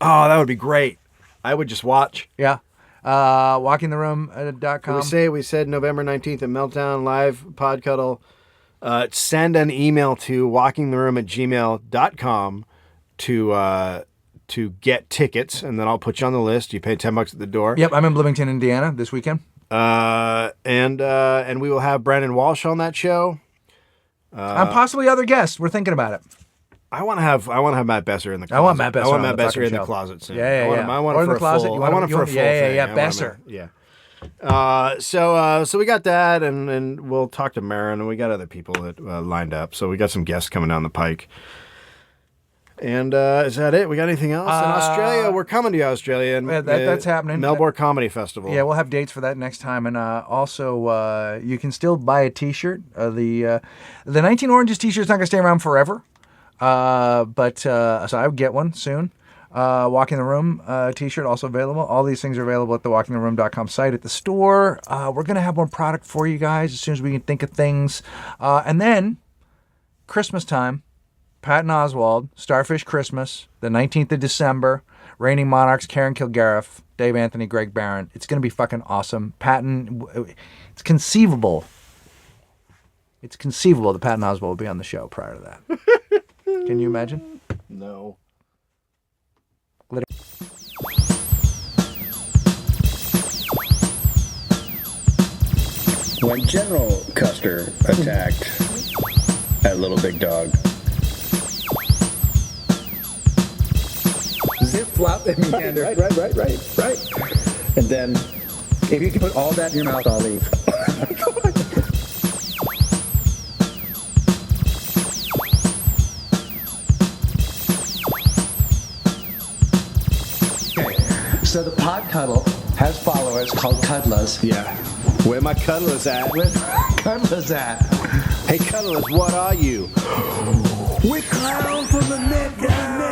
Oh, that would be great. I would just watch. Yeah. WalkingTheRoom.com. We said November 19th at Meltdown Live Podcuddle. Send an email to walkingtheroom@gmail.com to get tickets, and then I'll put you on the list. You pay $10 at the door. Yep, I'm in Bloomington, Indiana this weekend. And we will have Brandon Walsh on that show. And possibly other guests. We're thinking about it. I want to have Matt Besser in the closet. I want Matt Besser. I want on Matt the Besser fucking in the show. closet soon. Yeah. I want or him in the closet. I want him for a full thing. Yeah, Besser. Yeah. So we got that, and we'll talk to Marin, and we got other people that lined up. So we got some guests coming down the pike. And is that it? We got anything else? In Australia, we're coming to Australia. And, that's happening. Melbourne Comedy Festival. Yeah, we'll have dates for that next time. And also, you can still buy a T-shirt. The 19 Oranges T-shirt's not going to stay around forever. But so I would get one soon. Walking the Room T-shirt also available. All these things are available at the walkingtheroom.com site at the store. We're going to have more product for you guys as soon as we can think of things. And then, Christmas time. Patton Oswalt, Starfish Christmas, the 19th of December, Reigning Monarchs, Karen Kilgariff, Dave Anthony, Greg Barron. It's going to be fucking awesome. Patton, it's conceivable that Patton Oswalt will be on the show prior to that. Can you imagine? No. When General Custer attacked at Little Big Dog, zip flop and meander. Right. And then, if you can put all that in your mouth, I'll leave. Okay, so the Pod Cuddle has followers called Cuddlers. Yeah. Where my cuddlers at? Where Cuddlers at? Hey, cuddlers, what are you? We clown from the neck down.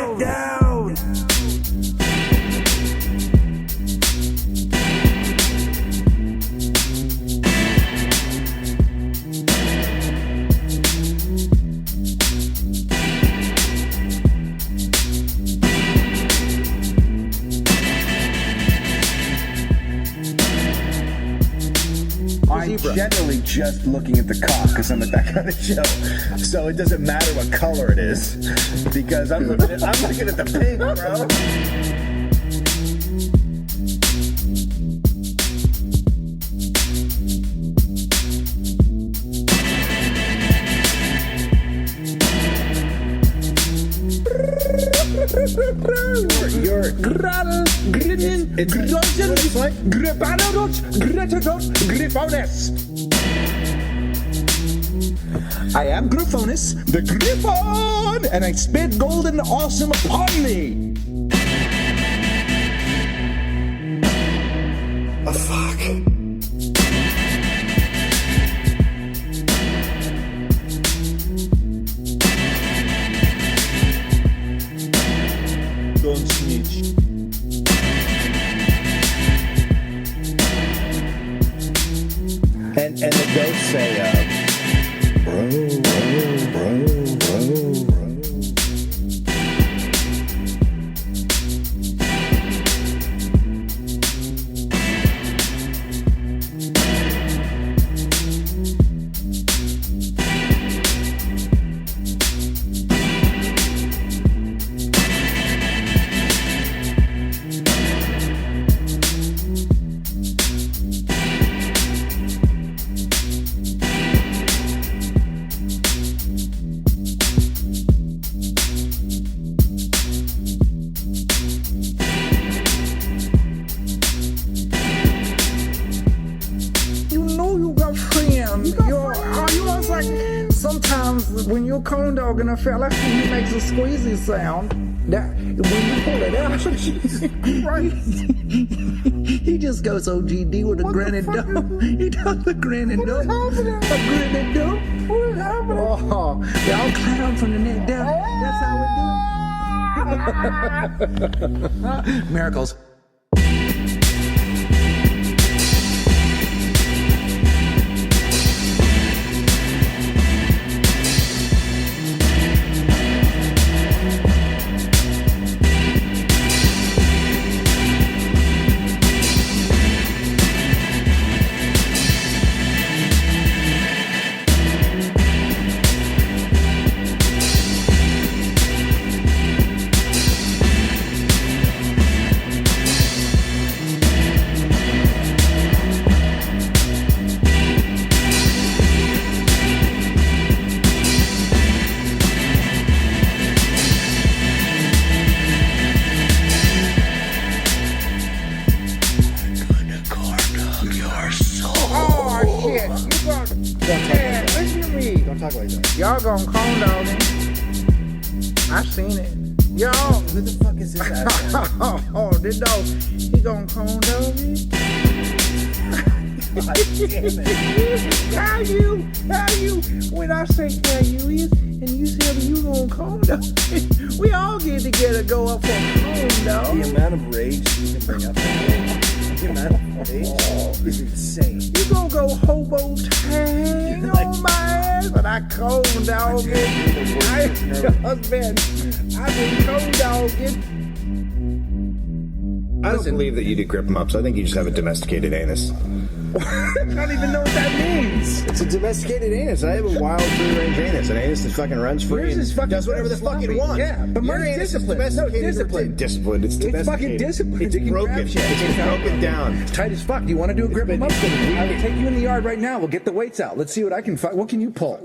I'm generally just looking at the cock because I'm at that kind of show. So it doesn't matter what color it is because I'm looking at the pink, bro. You're I am Griffonus, the Griffon, and I spit golden awesome upon thee. Oh, fuck. Don't snitch. And the ghosts say, bro. sounds when you're corn dogging a fella. He makes a squeezy sound. That when you pull it out, he just goes OGD with a granny dump. He does the granny dump. A granny dump. Oh, they all clown from the neck down. That's how we do it. Miracles. Y'all gonna corn dog him. I seen it. Y'all. Who the fuck is this asshole? Oh, this dog. He gonna corn dog him. How you? When I say how you is, and you tell me you gonna corn dog him, we all get together, go up for corn dog. The amount of rage you can bring up. The amount of rage is insane. You gonna go hobo tang on my ass, but I cold dog it. I've been cold dog it. I don't believe that you did grip him up, so I think you just have a domesticated anus. I don't even know what that means. It's a domesticated anus. I have a wild free-range anus. An anus that fucking runs free Yours is and fucking does whatever the fuck it sloppy. wants. Yeah, but Your mine's anus is disciplined. domesticated. No, disciplined. Disciplined. It's domesticated. fucking disciplined. It's It can broken. grab shit. It's broken down. Tight as fuck. Do you want to do a grip him up? I will take you in the yard right now. We'll get the weights out. Let's see what I can find. What can you pull?